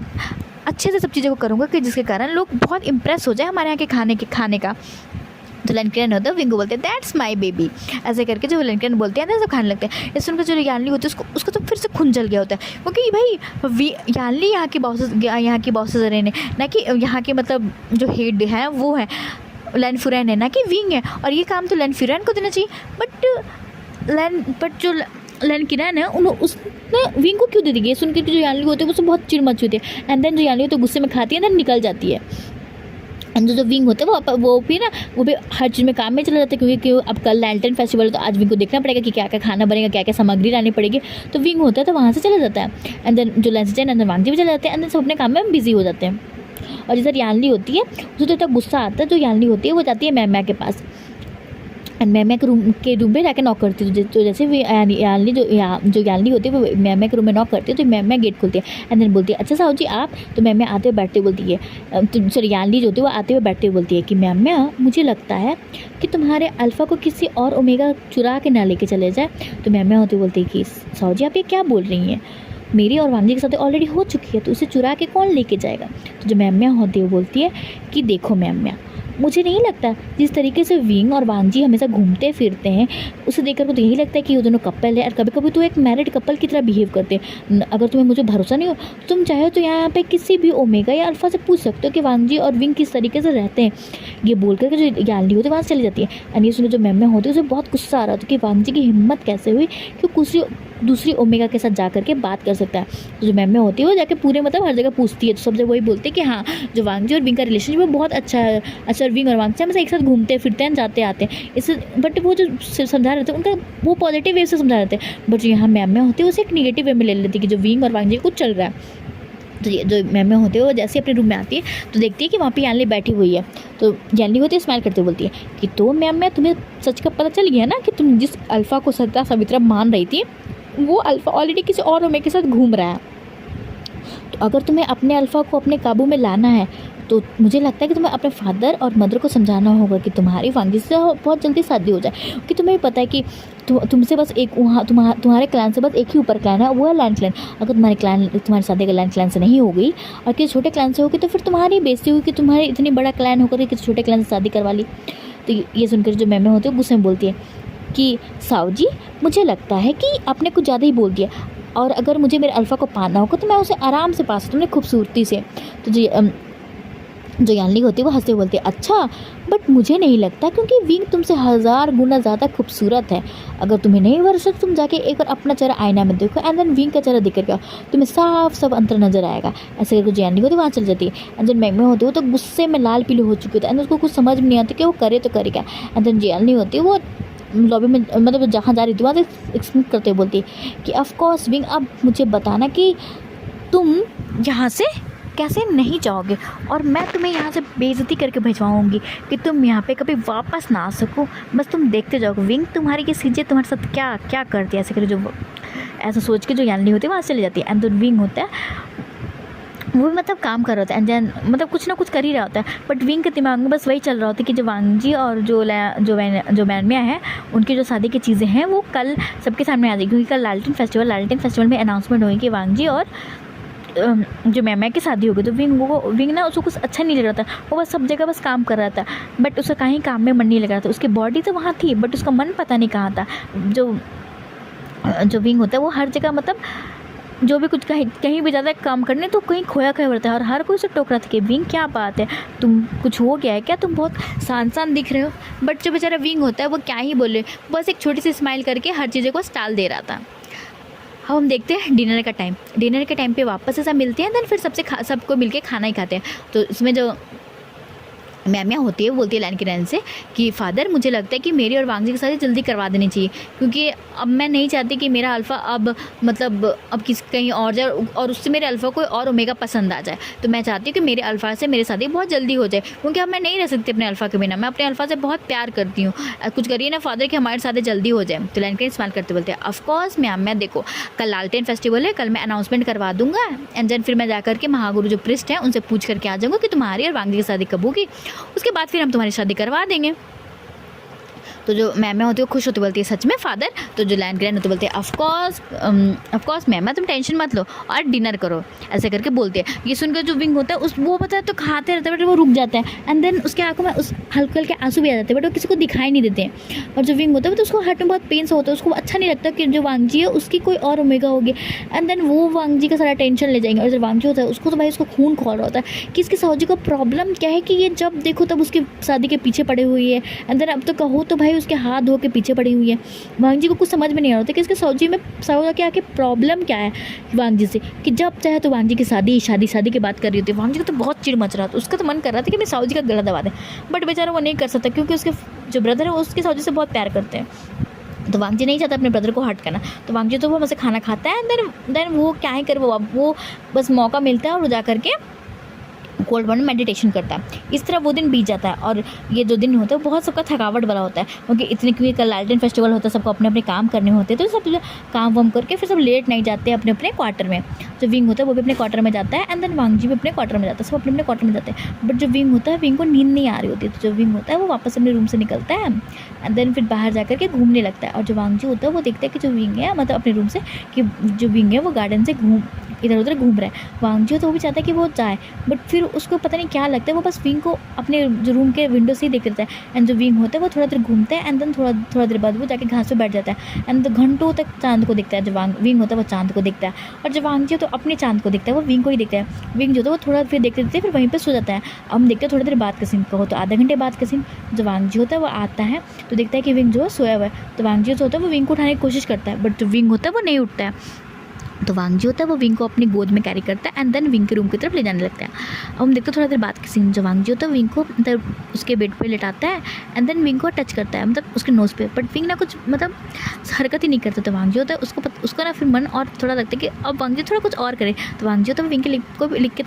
अच्छे से सब चीज़ों को करूँगा कि जिसके कारण लोग बहुत इंप्रेस हो जाए हमारे यहाँ के खाने का। तो लैंक्रेन होता है विंगो बोलते हैं दैट्स माय बेबी, ऐसे करके जो लैंक्रेन बोलते हैं सब खाने लगते हैं। इस सुनकर जो यानली होती है उसको तो फिर से खून जल गया होता है, क्योंकि भाई यानली यहाँ की बॉसेस रहे ने, ना कि यहाँ के मतलब जो हेड हैं वो है लैन फुरैन है, ना कि विंग है। और ये काम तो लैन फुरैन को देना चाहिए, बट जो लैन किरण है उसने विंग को क्यों दे दी? सुन के जो यानली होती है उससे बहुत चिड़ मच होती है, एंड देन जो यानली होती है गुस्से में खाती है, देन निकल जाती है। एंड जो विंग होते हैं वो भी हर चीज़ में काम में चला जाता है, क्योंकि अब कल लैंटर्न फेस्टिवल है तो आज विंग को देखना पड़ेगा कि क्या क्या खाना बनेगा, क्या क्या सामग्री लानी पड़ेगी। तो विंग होता है तो वहाँ से चला जाता है, एंड देन जो लैंसचैन एंड वांगजी भी चले जाते हैं, एंड देन सब अपने काम में बिजी हो जाते हैं। और जैसे यानली होती है उसे तो इतना गुस्सा आता है, जो यानली होती है वो जाती है मैम के पास, एंड मैम के रूम पे जाकर नॉक करती है। तो जैसे यानली जो यानली होती है वो मैम के रूम में नॉक करती है, तो मैम गेट खुलती है, एंड देन बोलती है अच्छा साहू जी आप। तो मैम आते हुए बैठते बोलती है, तो सॉरी यानली जो होती है वो आते हुए बैठते बोलती है कि मैम मुझे लगता है कि तुम्हारे अल्फ़ा को किसी और ओमेगा चुरा के ना लेके चले जाए। तो मैम होती बोलती है कि साहू जी आप ये क्या बोल रही हैं, मेरी और वांगजी के साथ ऑलरेडी हो चुकी है तो उसे चुरा के कौन लेके जाएगा। तो जो मैम होती है वो बोलती है कि देखो मैम मुझे नहीं लगता, जिस तरीके से विंग और वांगजी हमेशा घूमते फिरते हैं उसे देखकर तो यही लगता है कि वो दोनों कपल है, और कभी कभी तो एक मैरिड कपल की तरह बिहेव करते हैं। अगर तुम्हें मुझे भरोसा नहीं हो तुम चाहे तो यहाँ पे किसी भी ओमेगा या अल्फ़ा से पूछ सकते हो कि वांगजी और विंग किस तरीके से रहते हैं। ये बोल कर जो यानली होती है वहाँ से चली जाती है, एंड ये सुनो जो मैम होती है उसे बहुत गुस्सा आ रहा था कि वांगजी की हिम्मत कैसे हुई कि दूसरी ओमेगा के साथ जा करके बात कर सकता है। तो जो मैम होती है वो जाके पूरे मतलब हर जगह पूछती है, तो सब जगह वही बोलते हैं कि हाँ जो वांगजी और विंग का रिलेशनशिप वो बहुत अच्छा है, अच्छा विंग और वांगजी हमेशा एक साथ घूमते फिरते हैं जाते आते हैं इससे। बट वो जो समझा रहे थे उनका वो पॉजिटिव वे से समझा रहे थे, बट जो यहाँ मैम होती है उसे एक निगेटिव वे में ले लेती है कि जो विंग और वांगजी कुछ चल रहा है। तो ये जो मैम होती है वो जैसे अपने रूम में आती है तो देखती है कि वहाँ पे यानली बैठी हुई है। तो यानली होती है स्माइल करते बोलती है कि तो मैम तुम्हें सच का पता चल गया ना कि तुम जिस अल्फ़ा को सदा सवित्रा मान रही थी वो अल्फ़ा ऑलरेडी किसी और ओमेगा के साथ घूम रहा है। तो अगर तुम्हें अपने अल्फ़ा को अपने काबू में लाना है तो मुझे लगता है कि तुम्हें अपने फादर और मदर को समझाना होगा कि तुम्हारी वांगजी से बहुत जल्दी शादी हो जाए, क्योंकि तुम्हें पता है कि तुमसे बस एक वहाँ तुम्हारे क्लैन से बस एक ही ऊपर क्लैन है, वो है लैंड क्लैन। अगर तुम्हारी शादी अगर लैंड क्लैन से नहीं हो गई और किसी छोटे क्लैन से होगी तो फिर तुम्हारी बेइज्जती हुई कि तुम्हारी इतनी बड़ा क्लैन होकर किसी छोटे क्लैन से शादी करवा ली। तो ये सुनकर जो मैम होती है गुस्से में बोलती है कि साहू जी मुझे लगता है कि आपने कुछ ज़्यादा ही बोल दिया, और अगर मुझे मेरे अल्फ़ा को पाना होगा तो मैं उसे आराम से पा सकती हूँ खूबसूरती से। तो जो यानली होती है वो हंसते बोलती है अच्छा बट मुझे नहीं लगता, क्योंकि विंग तुमसे 1000 गुना ज़्यादा खूबसूरत है। अगर तुम्हें नहीं भरोसा तुम जाके एक बार अपना चेहरा आईना में देखो, एंड देन विंग का चेहरा देख करके तुम्हें साफ सब अंतर नजर आएगा। ऐसे करके जो यानली होती है वहाँ चल जाती है, एंड जब मैम होती है वो तो गुस्से में लाल पीले हो चुके होते हैं, एंड उसको कुछ समझ में नहीं आता कि वो करे तो करे क्या। एंड देन जो यानली होती है वो लॉबी में मतलब जहाँ जा रही थी वहाँ से एक्सप्लेन करते हुए बोलती है कि ऑफकोर्स विंग अब मुझे बताना कि तुम यहाँ से कैसे नहीं जाओगे, और मैं तुम्हें यहाँ से बेइज्जती करके भिजवाऊँगी कि तुम यहाँ पे कभी वापस ना आ सको, बस तुम देखते जाओगे विंग तुम्हारी ये चीज़ें तुम्हारे साथ क्या क्या करती है। ऐसे करके जो ऐसा सोच के जो यानली होती है वहाँ से चली जाती है, एंड तो विंग होता है वो भी मतलब काम कर रहा होता है, एंड देन मतलब कुछ ना कुछ कर ही रहा होता है, बट विंग के दिमाग में बस वही चल रहा होता है कि जो वांगजी और जो मैनमिया है उनकी जो शादी की चीज़ें हैं वो कल सबके सामने आ जाएगी, क्योंकि कल लालटेन फेस्टिवल में अनाउंसमेंट होगी कि वांगजी और जो मैम की शादी हो गई। तो विंग ना उसको कुछ अच्छा नहीं लग रहा था, वो बस सब जगह बस काम कर रहा था, बट उसका कहीं काम में मन नहीं लग रहा था। उसकी बॉडी तो वहाँ थी बट उसका मन पता नहीं कहाँ था। जो विंग होता है वो हर जगह मतलब जो भी कुछ कहीं भी ज़्यादा काम करने तो कहीं खोया रहता है, और हर कोई उसे टोक रहा था कि विंग क्या बात है, तुम कुछ हो गया है क्या, तुम बहुत शान दिख रहे हो। बट जो बेचारा विंग होता है वो क्या ही बोले, बस एक छोटी सी स्माइल करके हर चीज़ों को टाल दे रहा था। हम देखते हैं डिनर के टाइम पे वापस से सब मिलते हैं, देन फिर सबको मिलके खाना ही खाते हैं। तो इसमें जो मैमिया होती है वो बोलती है लाइन किरण से कि फ़ादर मुझे लगता है कि मेरी और वांगजी की शादी जल्दी करवा देनी चाहिए, क्योंकि अब मैं नहीं चाहती कि मेरा अल्फ़ा अब कहीं और जाए और उससे मेरे अल्फ़ा को और ओमेगा पसंद आ जाए। तो मैं चाहती हूँ कि मेरे अल्फ़ा से मेरी शादी बहुत जल्दी हो जाए, क्योंकि अब मैं नहीं रह सकती अपने अल्फ़ा के बिना। मैं अपने अल्फ़ा से बहुत प्यार करती हूँ। कुछ करिए ना फ़ादर कि हमारी शादी जल्दी हो जाए। तो लाइन किरण इस्तेमाल करते बोलते हैं ऑफकोर्स मैम, देखो कल लालटेन फेस्टिवल है, कल मैं अनाउंसमेंट करवा दूँगा एंड देन फिर मैं जाकर के महागुरु जो प्रिस्ट हैं उनसे पूछ करके आ जाऊँगा कि तुम्हारी और वांगजी की शादी कब होगी, उसके बाद फिर हम तुम्हारी शादी करवा देंगे। तो जो मैम होती है वो खुश होती बोलती है सच में फ़ादर। तो जो लैंड ग्रैंड होती बोलती है ऑफकोर्स मैम, तुम टेंशन मत लो और डिनर करो, ऐसे करके बोलते हैं। ये सुनकर जो विंग होता है वो पता है तो खाते रहता है, बट वो रुक जाता है एंड देन उसके आंखों में उस हल्के हल्के आंसू भी आ जाते हैं, बट वो किसी को दिखाई नहीं देते हैं। और जो विंग होता है तो उसको हार्ट में बहुत पेन सा होता है, उसको अच्छा नहीं लगता कि जो वांगजी है उसकी कोई और ओमेगा होगी एंड देन वो वांगजी का सारा टेंशन ले जाएंगे। और जो वांगजी होता है उसको तो भाई उसको खून खोल रहा होता है कि इसके साउजी का प्रॉब्लम क्या है कि ये जब देखो तब उसकी शादी के पीछे पड़ी हुई है एंड देन अब तो कहो तो भाई उसके हाथ धो के पीछे पड़ी हुई है। वांगजी को कुछ समझ में नहीं आ रहा था कि इसके साउजी में साउजा के आके प्रॉब्लम क्या है वांगजी से, कि जब चाहे तो वांगजी की शादी की बात कर रही होती है। वांगजी को तो बहुत चिढ़ मच रहा था, उसका तो मन कर रहा था कि मैं साउजी का गला दबा दें, बट बेचारा वो नहीं कर सकता क्योंकि उसके जो ब्रदर है वो उसके साउजी से बहुत प्यार करते हैं। तो वांगजी नहीं चाहता अपने ब्रदर को हर्ट करना, तो वांगजी तो वो मुझसे खाना खाता है देन वो क्या ही करे, वो बस मौका मिलता है और वो जा करके कोल्ड वाटर मेडिटेशन करता है। इस तरह वो दिन बीत जाता है और ये जो दिन होता है बहुत सबका थकावट वाला होता है, क्योंकि कल लालटेन फेस्टिवल होता है, सबको अपने अपने काम करने होते हैं। तो सब काम वाम करके फिर सब लेट नहीं जाते हैं अपने अपने क्वार्टर में। जो विंग होता है वो भी अपने क्वार्टर में जाता है एंड देन वांगजी भी अपने क्वार्टर में जाता है, सब अपने अपने क्वार्टर में जाते हैं। बट जो विंग होता है विंग को नींद नहीं आ रही होती है, तो जो विंग होता है वो वापस अपने रूम से निकलता है एंड देन फिर बाहर जा करके घूमने लगता है। और जो वांगजी होता है वो देखता है कि जो विंग है मतलब अपने रूम से कि जो विंग है वो गार्डन से इधर उधर घूम रहा है। वांगजी तो वो भी चाहता है कि वो जाए, बट फिर उसको पता नहीं क्या लगता है, वो बस विंग को अपने जो रूम के विंडो से ही देख लेता है एंड जो विंग होता है वो थोड़ा देर घूमता है एंड देन थोड़ा देर बाद वो जाके घास पे बैठ जाता है एंड घंटों तक चांद को देखता है। जो विंग होता है वो चांद को देखता है और जो वांगजी तो अपने चांद को देखता है, वो विंग को ही देखता है। विंग जो था वो थोड़ा फिर देखते देखते फिर वहीं पर सो जाता है। अब हम देखते हैं थोड़ी देर बाद का सीन, कहो तो आधा घंटे बाद का सीन। जो वांगजी होता है वो आता है तो देखता है कि विंग जो है सोया हुआ है, तो वांगजी जो होता है वो विंग को उठाने की कोशिश करता है, बट जो विंग होता है वो नहीं उठता है। तो वांगजी होता है वो विंग को अपनी गोद में कैरी करता है एंड देन विंग के रूम की तरफ ले जाने लगता है। अब हम देखते हैं थोड़ा देर बाद की सीन। जो वांगजी होता है विंग को मतलब उसके बेड पे लेटाता है एंड देन विंग को टच करता है मतलब उसके नोज़ पे, बट विंग ना कुछ मतलब हरकत ही नहीं करता। तो वांगजी होता है उसका ना फिर मन और थोड़ा लगता है कि अब वांगजी थोड़ा कुछ और करे। तो वांगजी होता है विंग के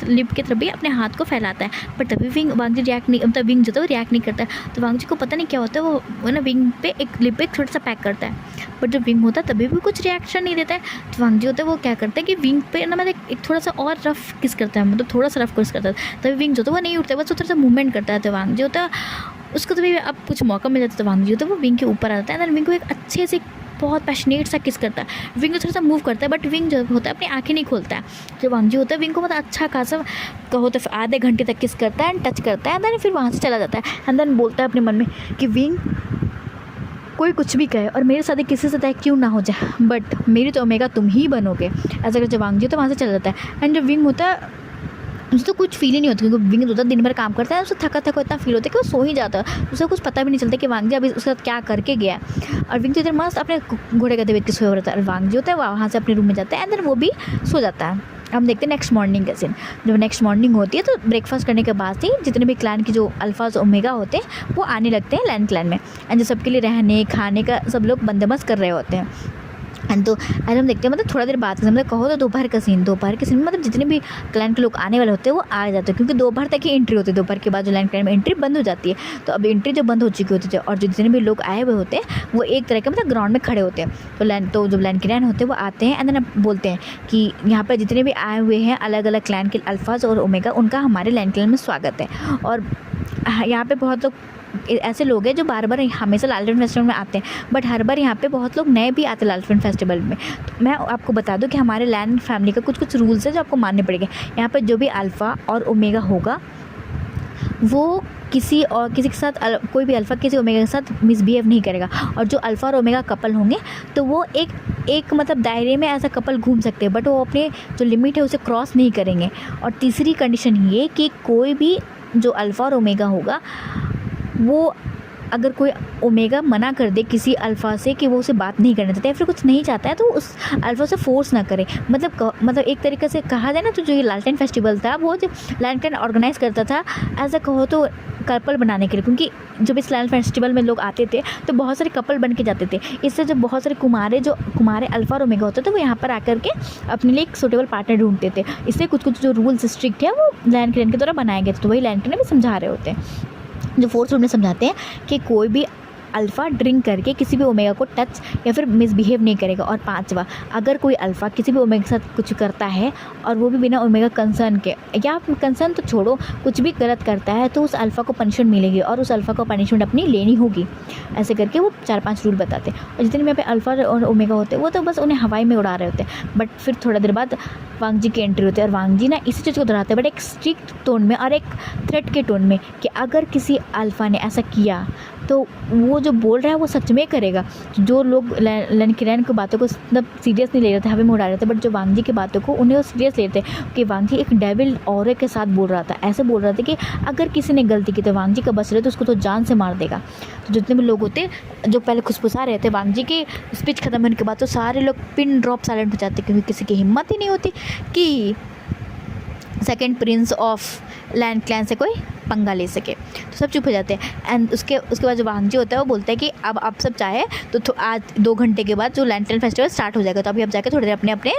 लिप की तरफ भी अपने हाथ को फैलाता है, बट तभी वांगजी रिएक्ट नहीं, मतलब विंग जो होता है वो रिएक्ट नहीं करता है। तो वांगजी को पता नहीं क्या होता है, वो ना विंग पे एक लिप पे छोटा सा पैक करता है, बट जो विंग होता है तभी भी कुछ रिएक्शन नहीं देता है। तो वांगजी होता है वो क्या करता है कि विंग पे ना मतलब एक थोड़ा सा और रफ किस करता है, मतलब थोड़ा सा रफ किस करता है, तभी विंग जो होता है वो नहीं उठता है, बस थोड़ा सा मूवमेंट करता है। तो वांगजी होता है उसको तभी अब कुछ मौका मिल जाता है, तो वांगजी होता है वो विंग के ऊपर आ जाता है एंड विंग को एक अच्छे से बहुत पैशनेट सा किस करता है। विंग थोड़ा सा मूव करता है बट विंग जो होता है अपनी आंखें नहीं खोलता है। जो वांगजी होता है विंग को मतलब अच्छा खासा कहो तो आधे घंटे तक किस करता है एंड टच करता है एंड देन फिर वहाँ से चला जाता है एंड देन बोलता है अपने मन में कि विंग कोई कुछ भी कहे और मेरी शादी किसी से तय क्यों ना हो जाए, बट मेरी तो ओमेगा तुम ही बनोगे। ऐसा कर जो वांगजी तो वहाँ से चला जाता है एंड जो विंग होता है उसको कुछ फील ही नहीं होती, क्योंकि विंग होता है दिन भर काम करता है, उसको थका इतना फील होता है कि वो सो ही जाता है, उसे कुछ पता भी नहीं चलता कि वांगजी अभी उसके साथ क्या करके गया है। और विंग तो इधर मस्त अपने घोड़े का देख के सोया रहता है और वांगजी होता है वहाँ से अपने रूम में जाता है एंड देन वो भी सो जाता है। हम देखते हैं नेक्स्ट मॉर्निंग का सीन। जब नेक्स्ट मॉर्निंग होती है तो ब्रेकफास्ट करने के बाद ही जितने भी क्लैन की जो अल्फाज ओमेगा होते हैं वो आने लगते हैं लैंड क्लैन में एंड जो सबके लिए रहने खाने का सब लोग बंदोबस्त कर रहे होते हैं। एंड तो आज हम देखते हैं मतलब थोड़ा देर बाद मतलब कहो तो दोपहर के सीन में मतलब जितने भी क्लाइंट के लोग आने वाले होते हैं वो आ जाते हैं, क्योंकि दोपहर तक ही एंट्री होती है, दोपहर के बाद जो लैंड क्लाइंट में एंट्री बंद हो जाती है। तो अब एंट्री जो बंद हो चुकी होती है और जो जितने भी लोग आए हुए होते हैं वो एक तरह के मतलब ग्राउंड में खड़े होते हैं। तो जो लैंड क्लाइंट होते हैं वो आते हैं एंड देन बोलते हैं कि यहाँ पर जितने भी आए हुए हैं अलग अलग क्लाइंट के अल्फाज और ओमेगा उनका हमारे लैंड क्लाइंट में स्वागत है। और यहाँ पे बहुत लोग ऐसे लोग हैं जो बार बार हमेशा लालटेन फेस्टिवल में आते हैं, बट हर बार यहाँ पे बहुत लोग नए भी आते हैं लालटेन फेस्टिवल में। तो मैं आपको बता दूं कि हमारे लैंड फैमिली का कुछ रूल्स है जो आपको मानने पड़ेंगे। यहाँ पे जो भी अल्फ़ा और ओमेगा होगा वो किसी के साथ कोई भी अल्फ़ा किसी ओमेगा के साथ मिसबिहेव नहीं करेगा, और जो अल्फ़ा और ओमेगा कपल होंगे तो वो एक मतलब दायरे में ऐसा कपल घूम सकते हैं, बट वो अपने जो लिमिट है उसे क्रॉस नहीं करेंगे। और तीसरी कंडीशन ये कि कोई भी जो अल्फ़ा और ओमेगा होगा वो अगर कोई ओमेगा मना कर दे किसी अल्फ़ा से कि वो उसे बात नहीं करना चाहता या फिर कुछ नहीं चाहता है, तो उस अल्फ़ा से फोर्स ना करे। मतलब एक तरीके से कहा जाए ना, तो जो ये लालटेन फेस्टिवल था वो जो लालटेन ऑर्गेनाइज़ करता था एज अ कहो तो कपल बनाने के लिए, क्योंकि जब इस लालटेन फेस्टिवल में लोग आते थे तो बहुत सारे कपल बन के जाते थे। इससे जो बहुत सारे कुमारे अल्फ़ा और ओमेगा होते थे वो यहाँ पर आकर के अपने लिए एक सूटेबल पार्टनर ढूंढते थे। इससे कुछ जो रूल्स स्ट्रिक्ट है वो लायन किंग के द्वारा बनाए गए थे। तो वही लायन किंग भी समझा रहे होते हैं। जो फोर्थ रूल में समझाते हैं कि कोई भी अल्फ़ा ड्रिंक करके किसी भी ओमेगा को टच या फिर मिसबिहेव नहीं करेगा। और पांचवा, अगर कोई अल्फ़ा किसी भी ओमेगा के साथ कुछ करता है और वो भी बिना ओमेगा कंसर्न के, या कंसर्न तो छोड़ो, कुछ भी गलत करता है, तो उस अल्फ़ा को पनिशमेंट मिलेगी और उस अल्फ़ा को पनिशमेंट अपनी लेनी होगी। ऐसे करके वो 4-5 रूल बताते हैं। और जितने भी यहाँ पे अल्फ़ा और ओमेगा होते हैं वो तो बस उन्हें हवाई में उड़ा रहे होते हैं। बट फिर थोड़ा देर बाद वांग जी की एंट्री होती है और वांग जी ना इसी चीज़ को दोहराते हैं, बट एक स्ट्रिक्ट टोन में और एक थ्रेट के टोन में, कि अगर किसी अल्फ़ा ने ऐसा किया तो वो जो बोल रहा है वो सच में करेगा। जो लोग लायन किंग की बातों को मतलब सीरियस नहीं ले रहे थे, हवा में उड़ा रहे थे, बट जो वांग जी की बातों को उन्हें वो सीरियस ले रहे थे कि वांग जी एक डेविल औरे के साथ बोल रहा था। ऐसे बोल रहा था कि अगर किसी ने गलती की तो वांग जी का बच रहे तो उसको तो जान से मार देगा। तो जितने भी लोग होते जो पहले खुशफुसा रहे थे वांग जी की स्पीच खत्म होने के बाद, तो सारे लोग पिन ड्रॉप साइलेंट हो जाते, क्योंकि किसी की हिम्मत ही नहीं होती कि second prince of lion clan से कोई पंगा ले सके। तो सब चुप हो जाते हैं। एंड उसके बाद जो वांग जी होता है वो बोलता है कि अब आप सब चाहे तो आज 2 घंटे के बाद जो लालटेन फेस्टिवल स्टार्ट हो जाएगा, तो अभी आप जाकर थोड़ी देर अपने अपने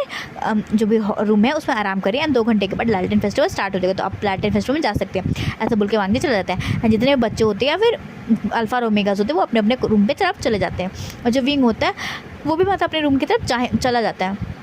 जो भी रूम है उसमें आराम करिए, एंड 2 घंटे के बाद लालटेन फेस्टिवल स्टार्ट हो जाएगा, तो आप लालटेन फेस्टिवल में जा सकते हैं। ऐसा बोल के वांग जी चला जाता है। एंड जितने बच्चे होते हैं या फिर अल्फ़ा और ओमेगास होते हैं वो अपने अपने रूम पे तरफ चले जाते हैं। और जो विंग होता है वो भी मतलब अपने रूम की तरफ चला जाता है।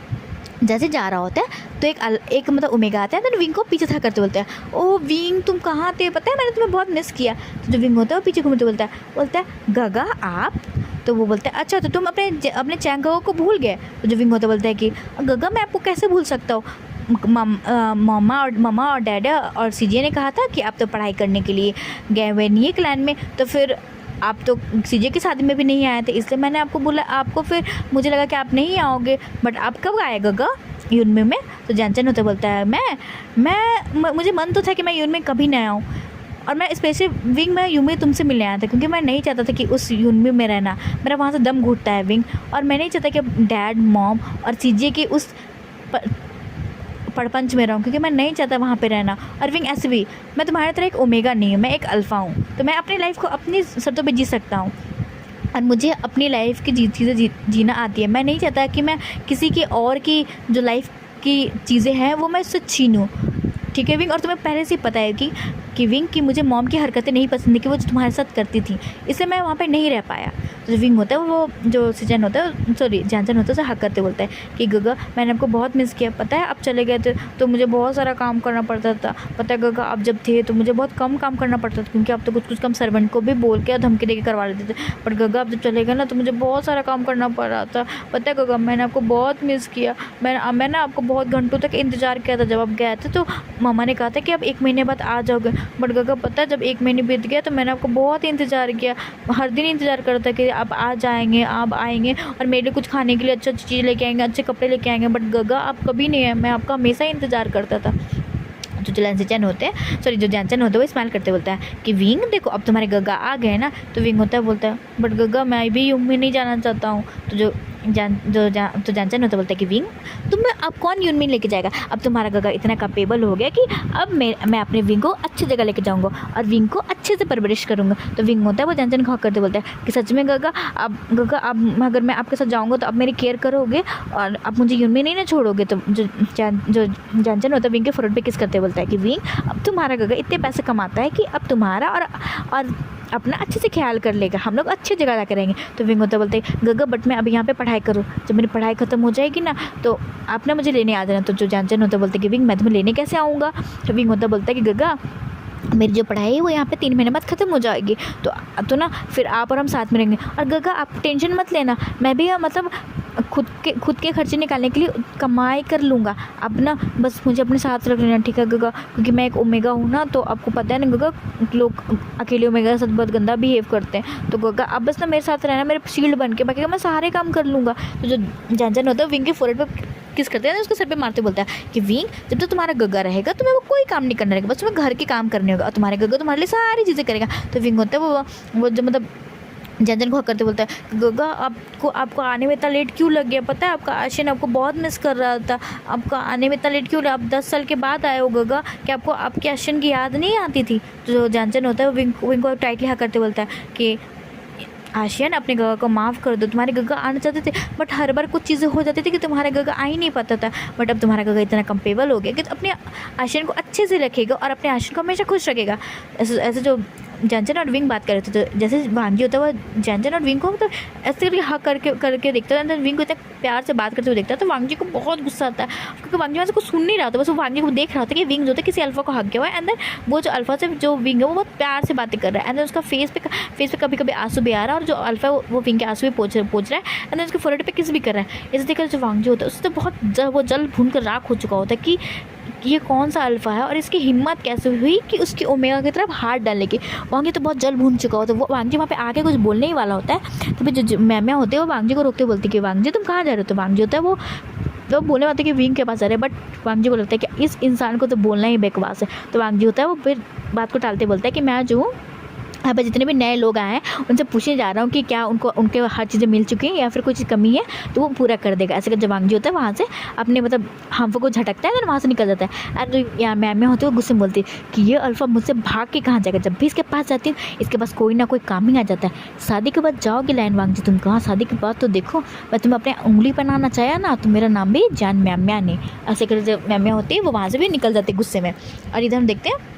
जैसे जा रहा होता है तो एक मतलब ओमेगा आता है, तो विंग को पीछे था करते बोलते हैं, ओ विंग तुम कहाँ थे, पता है मैंने तुम्हें बहुत मिस किया। तो जो विंग होता है वो पीछे घूमते बोलता है गगा आप। तो वो बोलता है अच्छा तो तुम अपने चैंगो को भूल गए। तो जो विंग होता बोलता है कि गगा मैं आपको कैसे भूल सकता हूँ, मम्मा और डैडा और सीजे ने कहा था कि आप तो पढ़ाई करने के लिए गए हुए नहीं है क्लैन में, तो फिर आप तो सीजे की शादी में भी नहीं आए थे, इसलिए मैंने आपको बोला, आपको फिर मुझे लगा कि आप नहीं आओगे, बट आप कब आए गगा यूनमे में। तो जानचन होता बोलता है मुझे मन तो था कि मैं यून में कभी नहीं आऊँ, और मैं स्पेशली विंग में यूनमे तुमसे मिलने आया था, क्योंकि मैं नहीं चाहता था कि उस यूनमे में रहना, मेरा वहाँ से दम घुटता है विंग, और मैं नहीं चाहता कि डैड मॉम और सीजे की उस पड़पंच में रहूँ, क्योंकि मैं नहीं चाहता वहाँ पे रहना। और विंग ऐसे भी मैं तुम्हारी तरह एक ओमेगा नहीं हूँ, मैं एक अल्फ़ा हूँ, तो मैं अपनी लाइफ को अपनी शर्तों पे जी सकता हूँ और मुझे अपनी लाइफ की चीज़ें जीना आती है। मैं नहीं चाहता कि मैं किसी की और की जो लाइफ की चीज़ें हैं वो मैं उससे छीनूँ, ठीक है विंग। और तुम्हें पहले से ही पता है कि विंग की मुझे मॉम की हरकतें नहीं पसंद थी कि वो जो तुम्हारे साथ करती थी, इसलिए मैं वहाँ पे नहीं रह पाया। तो जो विंग होता है वो जो सीजन होता है जानचन होता है उसे हक करते बोलता है कि गगा मैंने आपको बहुत मिस किया, पता है आप चले गए थे तो मुझे बहुत सारा काम करना पड़ता था, पता है गगा आप जब थे तो मुझे बहुत कम काम करना पड़ता था, क्योंकि आप तो कुछ कम सर्वेंट को भी बोल के और धमकी दे के करवा लेते थे, पर गगा आप जब चले गए ना तो मुझे बहुत सारा काम करना पड़ रहा था, पता है गगा मैंने आपको बहुत मिस किया। मैंने आपको बहुत घंटों तक इंतज़ार किया था, जब आप गए थे तो मामा ने कहा था कि आप 1 महीने बाद आ जाओगे, बट गगा पता है जब 1 महीने बीत गया तो मैंने आपको बहुत इंतज़ार किया, हर दिन इंतज़ार करता कि आप आ जाएंगे, आप आएंगे और मेरे लिए कुछ खाने के लिए अच्छी अच्छी चीज़ लेके आएंगे, अच्छे कपड़े लेके आएंगे, बट गगा आप कभी नहीं है, मैं आपका हमेशा इंतज़ार करता था। जो जानचन होते हैं जो जानचन होता है वो स्माइल करते बोलता है कि विंग देखो अब तुम्हारे गगा आ गए ना। तो विंग होता है बोलता है बट गगा मैं भी यूं में नहीं जाना चाहता हूँ। तो जानचन होता बोलता है कि विंग तुम्हें अब कौन यून में लेके जाएगा, अब तुम्हारा गगा इतना कैपेबल हो गया कि अब मैं अपने विंग को अच्छी जगह लेके जाऊँगा और विंग को अच्छे से परवरिश करूँगा। तो विंग होता है वो जानचन खा करते बोलता है कि सच में गगा अब अगर मैं आपके साथ जाऊँगा तो आप मेरी केयर करोगे और आप मुझे यून में नहीं ना छोड़ोगे। तो जो जानचन होता है विंग के फोrehead पे किस करते बोलता है कि विंग अब तुम्हारा गगा इतने पैसे कमाता है कि अब तुम्हारा और अपना अच्छे से ख्याल कर लेगा, हम लोग अच्छी जगह जाकर रहेंगे। तो विंग होता बोलते हैं गगा बट मैं अभी यहाँ पे पढ़ाई करूँ, जब मेरी पढ़ाई ख़त्म हो जाएगी ना तो आप ना मुझे लेने आ जाना। तो जो जानचन होता बोलते हैं कि विंग मैं तुम्हें लेने कैसे आऊँगा। तो विंग होता बोलता है कि गगा मेरी जो पढ़ाई है वो यहाँ पे 3 महीने बाद ख़त्म हो जाएगी, तो ना फिर आप और हम साथ में रहेंगे। और गगा आप टेंशन मत लेना, मैं भी मतलब खुद के खर्चे निकालने के लिए कमाई कर लूँगा, अब ना बस मुझे अपने साथ रख लेना, ठीक है गगा, क्योंकि मैं एक ओमेगा हूँ ना, तो आपको पता है ना गगा लोग अकेले ओमेगा के साथ बहुत गंदा बिहेव करते हैं। तो गगा अब बस ना मेरे साथ रहना, मेरे शील्ड बन के, बाकी मैं सारे काम कर लूँगा। तो जो जानचन होता है विंग के फोrehead पे किस करते हैं, उसके सर पे मारते बोलता है कि विंग जब तक तुम्हारा गग्गा रहेगा तुम्हें वो कोई काम नहीं करना रहेगा, बस तुम्हें घर के काम करने होगा और तुम्हारे गग्गा तुम्हारे लिए सारी चीज़ें करेगा। तो विंग होता है वो जो मतलब जन को हक करते बोलता है गग्गा आपको आने में इतना लेट क्यों लग गया, पता है आपका आशिन आपको बहुत मिस कर रहा था, आपका आने में इतना लेट क्यों लगा, आप 10 साल के बाद आए हो गग्गा, कि आपको आपके आशिन की याद नहीं आती थी। तो जो जानचन होता है वो विंग को टाइटली हक करते बोलता है कि आशियान अपने गग्गा को माफ़ कर दो, तुम्हारे गग्गा आना चाहते थे बट हर बार कुछ चीज़ें हो जाती थी कि तुम्हारा गग्गा आ ही नहीं पाता था, बट अब तुम्हारा गग्गा इतना कंपेबल हो गया कि अपने आशियान को अच्छे से रखेगा और अपने आशियान को हमेशा खुश रखेगा। ऐसे जो जानचन और विंग बात कर रहे थे, तो जैसे वांगी होता है वो जानचन और विंग को मतलब ऐसे करके हक करके देखता है, विंग को इतना प्यार से बात करते हुए देखता है, तो वांगी को बहुत गुस्सा आता है क्योंकि वांगी वहाँ से कुछ सुन नहीं रहा था, बस वो वांगी को देख रहा था कि विंग जो था किसी अल्फा को हक किया हुआ है, एंड देन वो जो अल्फा से जो विंग है वो बहुत प्यार से बातें कर रहा है, एंड देन उसका फेस पे कभी कभी आंसू भी आ रहा है और जो अल्फा है वो विंग के आंसू भी पोंछ रहा है, एंड देन उसके फोरहेड पे किस भी कर रहा है। इसे देखकर जो वांगी होता है उससे तो बहुत वो जल भून कर राख हो चुका होता है कि ये कौन सा अल्फ़ा है और इसकी हिम्मत कैसे हुई कि उसकी ओमेगा की तरफ हाथ डालने की। वांगी तो बहुत जल भून चुका होता है, वो वांगी वहाँ पे आके कुछ बोलने ही वाला होता है, तो फिर जो मैम होते हैं वो वांगी को रोकते बोलती कि वांगी तुम कहाँ जा रहे हो। तो वांगी होता है वो बोलने वाले कि विंग के पास आ रहे हैं, बट वांगी को लगता है कि इस इंसान को तो बोलना ही बकवास है। तो वांगी होता है वो फिर बात को टालते बोलता है कि मैं जो हूँ यहाँ पर जितने भी नए लोग आए हैं उनसे पूछने जा रहा हूँ कि क्या उनके हर चीज़ें मिल चुकी हैं या फिर कुछ कमी है, तो वो पूरा कर देगा। ऐसे कर जब वांगी होता है वहाँ से अपने मतलब हार्मफुल को झटकता है, फिर वहाँ से निकल जाता है। और यहाँ मैम होती है वो गुस्से में बोलती है कि ये अल्फ़ा मुझसे भाग के कहाँ जाएगा, जब भी इसके पास जाती हूँ इसके पास कोई ना कोई काम ही आ जाता है। शादी के बाद जाओगे लाइन वांगी तुम कहाँ, शादी के बाद तो देखो मैं तुम्हें अपने उंगली पर नाना चाहे ना तो मेरा नाम भी जान मैम्या ने। ऐसे कर जब मैम्या होती है वो वहाँ से भी निकल जाती है गुस्से में। और इधर हम देखते हैं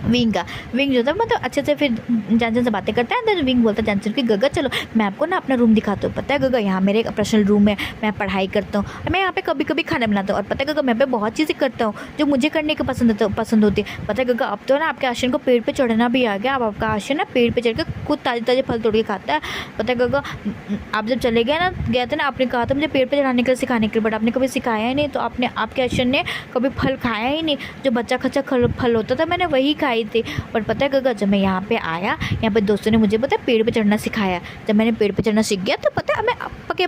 विंग जो था मतलब अच्छे से फिर जानचन से बातें करता है। विंग बोलता है जानचन की गग्गा चलो मैं आपको ना अपना रूम दिखाता हूँ, पता है गग्गा यहाँ मेरे एक पर्सनल रूम है, मैं पढ़ाई करता हूँ, मैं यहाँ पे कभी कभी खाना बनाता हूँ, और पता है गग्गा मैं पे बहुत चीज़ें करता हूँ जो मुझे करने की पसंद होती है। पता है गग्गा अब तो ना आपके आशिन को पेड़ पर चढ़ना भी आ गया, अब आपका आशिन ना पेड़ पर चढ़ के खुद ताजे फल तोड़ के खाता है। पता है गग्गा आप जब चले गए थे ना आपने कहा था मुझे पेड़ पर चढ़ाने के लिए सिखाने के लिए, बट आपने कभी सिखाया ही नहीं, तो आपके आशिन ने कभी फल खाया ही नहीं, जो बच्चा खच्चा फल होता था मैंने वही खाई थी। बट पता है गग्गा जब मैं यहाँ पे आया यहाँ पे दोस्तों ने मुझे पता है पेड़ पे चढ़ना सिखाया, जब मैंने पेड़ पे चढ़ना सीख गया तो पता है मैं पके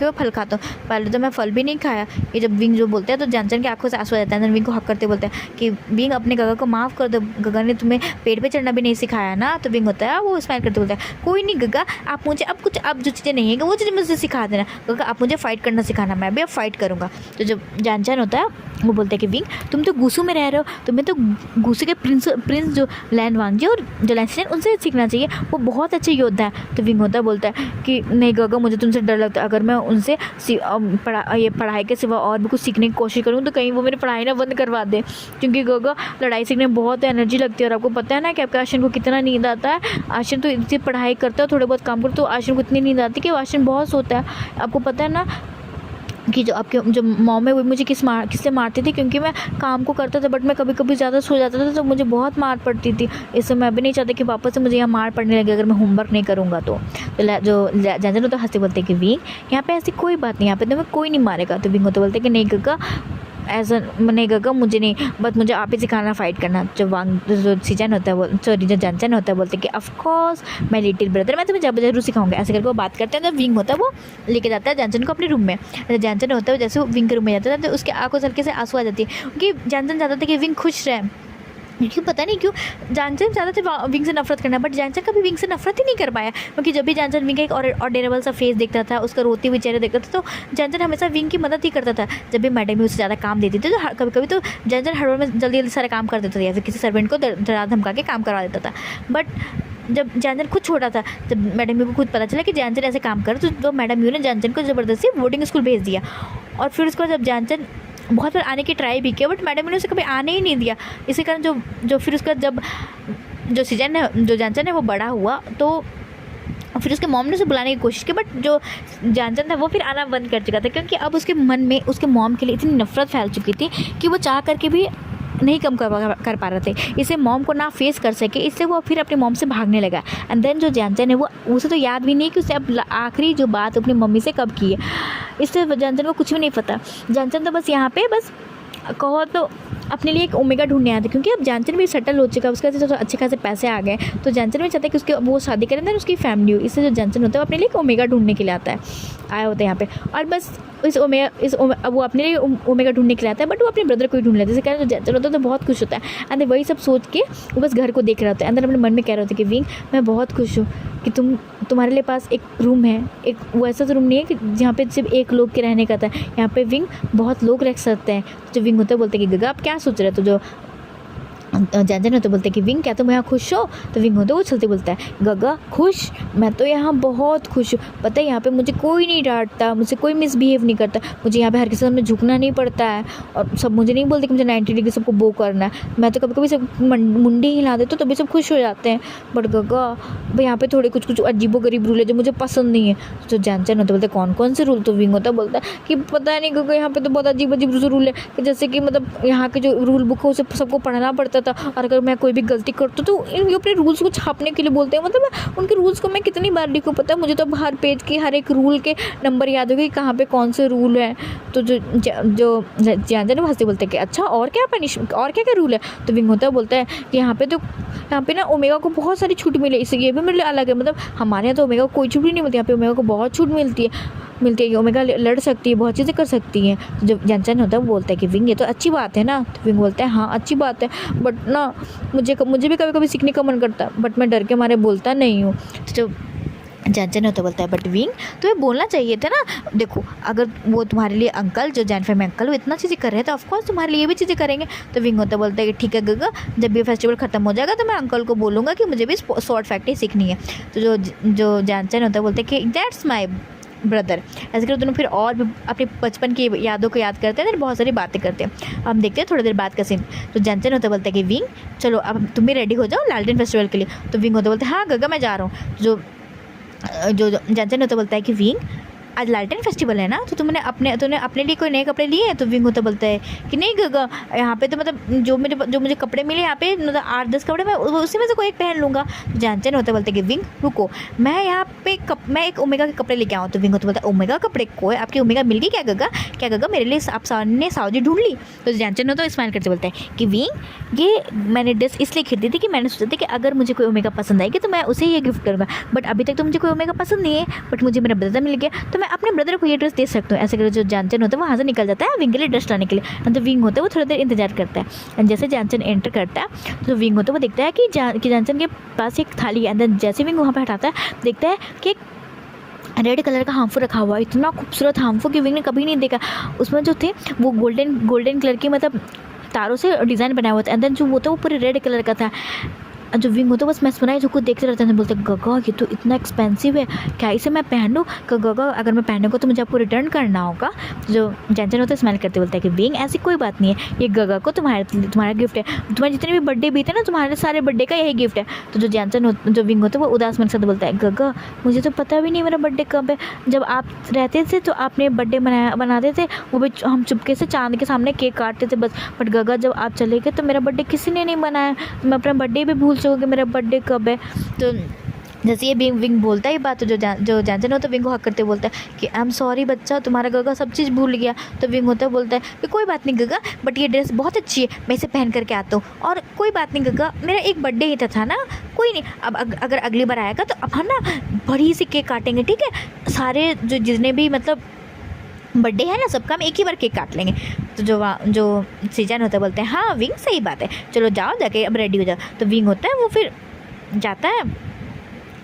हुए फल खाता हूँ, पहले तो मैं फल भी नहीं खाया। ये जब विंग जो बोलते हैं तो जानचन की आंखों से आंसू आ जाता है, विंग को हक करते बोलते हैं कि विंग अपने गग्गा को माफ़ कर दो, गग्गा ने तुम्हें पेड़ पर चढ़ना भी नहीं सिखाया ना। तो विंग होता है वो स्माइल करते बोलता है कोई नहीं गग्गा आप मुझे अब जो चीज़ें नहीं है वो चीज़ें मुझे सिखा देना, गग्गा आप मुझे फाइट करना सिखाना, मैं भी अब फाइट करूँगा। तो जब जानचन होता है वो बोलते हैं कि विंग तुम तो गूसू में रह रहे हो, तुम्हें तो गूसू के प्रिंस जो लैन वांगी और जो लैन उनसे सीखना चाहिए, वो बहुत अच्छे योद्धा है। तो विंग होता बोलता है कि नहीं गग्गा मुझे तुमसे डर लगता है, अगर मैं उनसे ये पढ़ाई के सिवा और भी कुछ सीखने की कोशिश करूँ तो कहीं वो मेरी पढ़ाई ना बंद करवा दे, क्योंकि गग्गा लड़ाई सीखने में बहुत एनर्जी लगती है और आपको पता है ना कि आपके आशिन को कितना नींद आता है। आशिन तो इतनी पढ़ाई करता है थोड़े बहुत काम करता तो आशिन को इतनी नींद आती है कि आशिन बहुत सोता है। आपको पता है ना कि जो मॉम है वो मुझे किससे मारती थी, क्योंकि मैं काम को करता था बट मैं कभी कभी ज़्यादा सो जाता था तो मुझे बहुत मार पड़ती थी। इससे मैं भी नहीं चाहती कि वापस से मुझे यहाँ मार पड़ने लगे अगर मैं होमवर्क नहीं करूँगा तो जो जानचन तो हंसते बोलते कि विंग यहाँ पे ऐसी कोई बात नहीं, यहाँ पे तुम्हें कोई नहीं मारेगा। तो विंग तो बोलते कि नहीं गग्गा ऐसा नहीं गग्गा मुझे नहीं, बस मुझे आप ही सिखाना फाइट करना। जो सीजन होता है वो सॉरी जो जानचन होता है बोलते कि ऑफकोर्स मैं लिटिल ब्रदर मैं तुम्हें जरूर सिखाऊंगा। ऐसे करके वो बात करते हैं तो विंग होता है वो लेके जाता है जानचन को अपने रूम में। जानचन होता है जैसे वो विंग के रूम में जाता है तो उसके आंखों से हल्के से आंसू आ जाती है, क्योंकि जानचन चाहता था कि विंग खुश रहे, क्योंकि पता नहीं क्यों जानचन चाहता था विंग से नफरत करना, बट जानचन कभी विंग से नफरत ही नहीं कर पाया, क्योंकि जब भी जानचन विंग का एक ऑर्डिनेबल सा फेस देखता था, उसका रोते हुए चेहरे देखता था, तो जानचन हमेशा विंग की मदद ही करता था। जब भी मैडम भी उससे ज़्यादा काम देती थी तो कभी कभी तो जानचन हर बार में जल्दी सारे काम कर देता था या फिर किसी सर्वेंट को डरा धमका के काम करवा देता था। बट जब जानचन खुद छोटा था, जब मैडम यू को खुद पता चला कि जानचन ऐसे काम कर, तो मैडम यू ने जानचन को ज़बरदस्ती बोर्डिंग स्कूल भेज दिया। और फिर उसके बाद जब जानचन बहुत बार आने की ट्राई भी किया बट मैडम ने उसे कभी आने ही नहीं दिया। इसी कारण जो फिर उसका जब जो सीजन है जो जानचन है वो बड़ा हुआ तो फिर उसके मॉम ने उसे बुलाने की कोशिश की, बट जो जानचन था वो फिर आना बंद कर चुका था, क्योंकि अब उसके मन में उसके मॉम के लिए इतनी नफरत फैल चुकी थी कि वो चाह करके भी नहीं कम कर पा रहे थे। इसे मॉम को ना फेस कर सके, इससे वो फिर अपनी मॉम से भागने लगा। एंड देन जो जानचन है वो उसे तो याद भी नहीं कि उसे अब आखिरी जो बात अपनी मम्मी से कब की है, इससे जानचन को कुछ भी नहीं पता। जानचन तो बस यहाँ पे बस कहो तो अपने लिए एक ओमेगा ढूंढने आया था, क्योंकि अब जानचन भी सेटल हो चुका है, उसके पास तो अच्छे खासे पैसे आ गए, तो जानचन भी चाहता है कि उसके वो शादी करें देन उसकी फैमिली हो। इससे जो जानचन होता है वो अपने लिए एक ओमेगा ढूंढने के लिए आया होता है यहाँ पे, और बस अब वो अपने लिए ओमेगा ढूंढने के लिए आता है, बट वो अपने ब्रदर को ही ढूंढ लेता है। जैसे कह रहे जानचन होता है तो बहुत खुश होता है, एंड वही सब सोच के वो बस घर को देख रहा होता है, अंदर अपने मन में कह रहा होता है कि विंग मैं बहुत खुश हूँ कि तुम्हारे लिए पास एक रूम है, एक वो ऐसा रूम नहीं है कि जहाँ पे सिर्फ एक लोग के रहने का था, यहाँ पे विंग बहुत लोग रह सकते हैं। जो विंग होता है बोलते हैं कि गगा आप क्या सोच रहे हो, तो जो जानचन होते बोलते हैं कि विंग क्या तुम यहाँ खुश हो, तो विंग होता है वो चलते बोलता है गगा खुश, मैं तो यहाँ बहुत खुश हूँ, पता है यहाँ पे मुझे कोई नहीं डांटता, मुझे कोई मिसबिहेव नहीं करता, मुझे यहाँ पे हर किसी सामने झुकना नहीं पड़ता है, और सब मुझे नहीं बोलते कि मुझे 90 डिग्री सबको बो करना है, मैं तो कभी कभी सब मुंडी हिला देती तो तभी सब खुश हो जाते हैं, बट गगा यहाँ पे थोड़े कुछ अजीबो गरीब रूल है जो मुझे पसंद नहीं है। तो जानचन होता बोलते कौन कौन से रूल, तो विंग होता बोलता है कि पता नहीं गगा यहाँ पे तो बहुत अजीब रूल है, कि जैसे कि मतलब यहाँ के जो रूल बुक है उसे सबको पढ़ना पड़ता था, और अगर मैं कोई भी गलती करती तो ये अपने रूल्स को छापने के लिए बोलते हैं, मतलब उनके रूल्स को मैं कितनी बार लिखूँ, पता है मुझे तो हर पेज के हर एक रूल के नंबर याद हो गए कहाँ पे कौन से रूल है। तो जो जानचन हंसते बोलते हैं कि अच्छा और क्या रूल है, तो विंग होता बोलता है कि यहाँ पे ना ओमेगा को बहुत सारी छूट मिले, इससे ये भी मेरे लिए अलग है, मतलब हमारे यहाँ तो ओमेगा को कोई छूट नहीं मिलती, यहाँ पे ओमेगा को बहुत छूट मिलती है, ओमेगा लड़ सकती है, बहुत चीज़ें कर सकती हैं। तो जब जानचन होता है वो बोलता है कि विंग ये तो अच्छी बात है ना, तो विंग बोलता है हाँ अच्छी बात है, बट ना मुझे भी कभी कभी सीखने का मन करता है, बट मैं डर के मारे बोलता नहीं हूँ। तो जब जानचन होता बोलता है बट विंग तुम्हें बोलना चाहिए था ना, देखो अगर वो तुम्हारे लिए अंकल जो जैन फैमिली अंकल वो इतना चीज़ें कर रहे हैं तो ऑफकोर्स तुम्हारे लिए भी चीज़ें करेंगे। तो विंग होता बोलता है कि ठीक है गगा, जब ये फेस्टिवल ख़त्म हो जाएगा तो मैं अंकल को बोलूँगा कि मुझे भी शॉर्ट फैक्ट्री सीखनी है। तो जो जानचन होता है बोलते हैं कि दैट्स माई ब्रदर। ऐसे कर दोनों फिर और भी अपने बचपन की यादों को याद करते हैं, फिर बहुत सारी बातें करते हैं। हम देखते हैं थोड़ी देर बाद का सीन। तो जानचन होता बोलता है कि विंग चलो अब तुम भी रेडी हो जाओ लालटेन फेस्टिवल के लिए। तो विंग होता बोलता है हाँ गगा मैं जा रहा हूँ। जो जानचन होता बोलता है कि विंग आज लालटेन फेस्टिवल है ना, तो तूने अपने लिए कोई नए कपड़े लिए हैं। तो विंग होता बोलता है कि नहीं गगा यहाँ पे तो मतलब जो मुझे कपड़े मिले यहाँ पे मतलब 8-10 कपड़े मैं उसी में से कोई एक पहन लूँगा। तो जानचन होता बोलता है कि विंग रुको मैं यहाँ पे मैं एक ओमेगा के कपड़े लेके आऊँ। तो विंग होता बोलता है ओमेगा कपड़े को आपकी ओमेगा मिल गई क्या गगा मेरे लिए आप सामने सावजी ढूंढ ली। तो जानचन होता स्माइल करते बोलता है कि विंग ये मैंने ड्रेस इसलिए खरीदी थी कि मैंने सोचा था कि अगर मुझे कोई ओमेगा पसंद आएगी तो मैं उसे ये गिफ्ट करूँगा, बट अभी तक तो मुझे कोई ओमेगा पसंद नहीं है, बट मुझे मेरा ब्रदर मिल गया तो मैं अपने ब्रदर को ये ड्रेस दे सकता हूँ। ऐसे करके जो जानचन होता है वो वहाँ से निकल जाता है विंग के लिए ड्रेस लाने के लिए। तो विंग होता है वो थोड़ी देर इंतजार करता है, एंड जैसे जानचन एंटर करता है तो विंग होता है वो देखता है कि जानचन के पास एक थाली है, अंदर जैसे विंग वहाँ पर हटाता है देखता है कि रेड कलर का हाम्फू रखा हुआ है, इतना खूबसूरत हाम्फू कि विंग ने कभी नहीं देखा। उसमें जो थे वो गोल्डन कलर की मतलब तारों से डिज़ाइन बनाया हुआ था, अंदर जो वो था वो पूरे रेड कलर का था। जो विंग होता है बस मैं सुना ही उसको देखते रहते हैं, बोलते गगा ये तो इतना एक्सपेंसिव है, क्या इसे मैं पहनूँ? गगा अगर मैं पहनूँगा तो मुझे आपको रिटर्न करना होगा। जो जानचन होता है स्माइल करते बोलता है कि विंग ऐसी कोई बात नहीं है, ये गगा को तुम्हारा गिफ्ट है, तुम्हारे जितने भी बर्थडे बीते ना तुम्हारे सारे बर्थडे का यही गिफ्ट है। तो जो विंग होता है वो उदास मन से बोलता है गगा मुझे तो पता भी नहीं मेरा बर्थडे कब है, जब आप रहते थे तो आपने बर्थडे बनाते थे वो भी हम चुपके से चांद के सामने केक काटते थे बस, बट गगा जब आप चले गए तो मेरा बर्थडे किसी ने नहीं बनाया, मैं अपना बर्थडे भी भूल कि मेरा बर्थडे कब है। तो जैसे ये विंग बोलता है ये बात, तो जो जानचन होता है विंग को हक करते बोलता है कि आई एम सॉरी बच्चा तुम्हारा गगा सब चीज़ भूल गया। तो विंग होता है बोलता है कि कोई बात नहीं गगा, बट ये ड्रेस बहुत अच्छी है, मैं इसे पहन करके आता हूँ, और कोई बात नहीं गगा मेरा एक बर्थडे ही था ना, कोई नहीं अब अगर अगली बार आएगा तो अब हम ना बड़ी सी केक काटेंगे, ठीक है सारे जितने भी मतलब बर्थडे है ना सबका हम एक ही बार केक काट लेंगे। तो जो सीजन होता है बोलते हैं हाँ विंग सही बात है, चलो जाओ जाके अब रेडी हो जाओ। तो विंग होता है वो फिर जाता है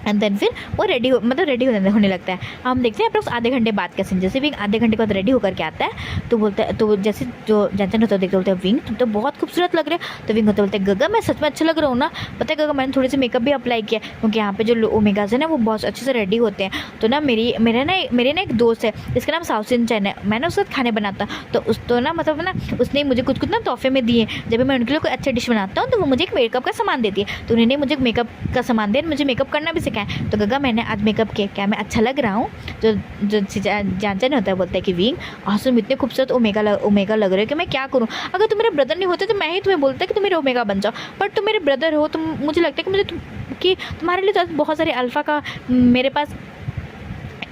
एंड देन फिर वो रेडी होने लगता है। हम देखते हैं अप्रोक्स आधे घंटे बाद का सीन। जैसे विंग आधे घंटे बाद रेडी होकर के आता है तो बोलता है, तो जैसे जो जानचन होता है देखते बोलते हैं विंग तुम तो बहुत खूबसूरत लग रहे हो। तो विंग होता बोलते हैं गगा मैं सच में अच्छा लग रहा हूँ ना, पता है गगा मैंने थोड़ी सी मेकअप भी अप्लाई किया क्योंकि यहाँ पे जो ओमेगाज है ना वो बहुत अच्छे से रेडी होते हैं। तो ना मेरे ना एक दोस्त है जिसका नाम साउसिन चैन है, मैंने उसके साथ खाने बनाता तो मतलब ना उसने मुझे कुछ ना तोहफे में दिए, जब मैं उनके लिए कोई अच्छा डिश बनाता हूँ तो वो मुझे एक मेकअप का सामान देती है। तो उन्होंने मुझे मेकअप का सामान दिया, मुझे मेकअप करना भी सिखाया। तो गगा मैंने आज मेकअप किया, क्या मैं अच्छा लग रहा हूँ? जो जानचन होता है बोलता है कि विंग तुम इतने खूबसूरत ओमेगा लग रहे हो कि मैं क्या करूँ, अगर तुम मेरे ब्रदर नहीं होते तो मैं ही तुम्हें बोलता कि तुम मेरे ओमेगा बन जाओ, बट तुम मेरे ब्रदर हो, तुम मुझे लगता है कि तुम्हारे लिए तो बहुत सारे अल्फ़ा का मेरे पास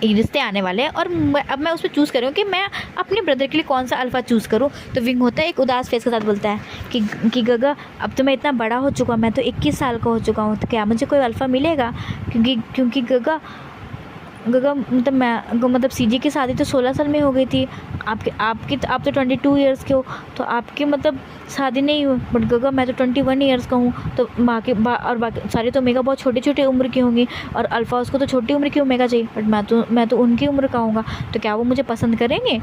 रिश्ते आने वाले हैं और अब मैं उस पर चूज़ कर रही हूँ कि मैं अपने ब्रदर के लिए कौन सा अल्फ़ा चूज़ करूँ। तो विंग होता है एक उदास फेस के साथ बोलता है कि गगा अब तो मैं इतना बड़ा हो चुका हूँ, मैं तो 21 साल का हो चुका हूँ, तो क्या मुझे कोई अल्फ़ा मिलेगा? क्योंकि गगा मतलब सीजी की शादी तो 16 साल में हो गई थी, आप तो 22 इयर्स के हो, तो आपकी मतलब शादी नहीं हुई। बट गगा मैं तो 21 इयर्स का हूँ, तो बाकी सारे तो ओमेगा बहुत छोटी छोटी उम्र की होंगी और अल्फ़ा उसको तो छोटी उम्र की ओमेगा चाहिए, बट मैं तो उनकी उम्र का हूँगा, तो क्या वो मुझे पसंद करेंगे?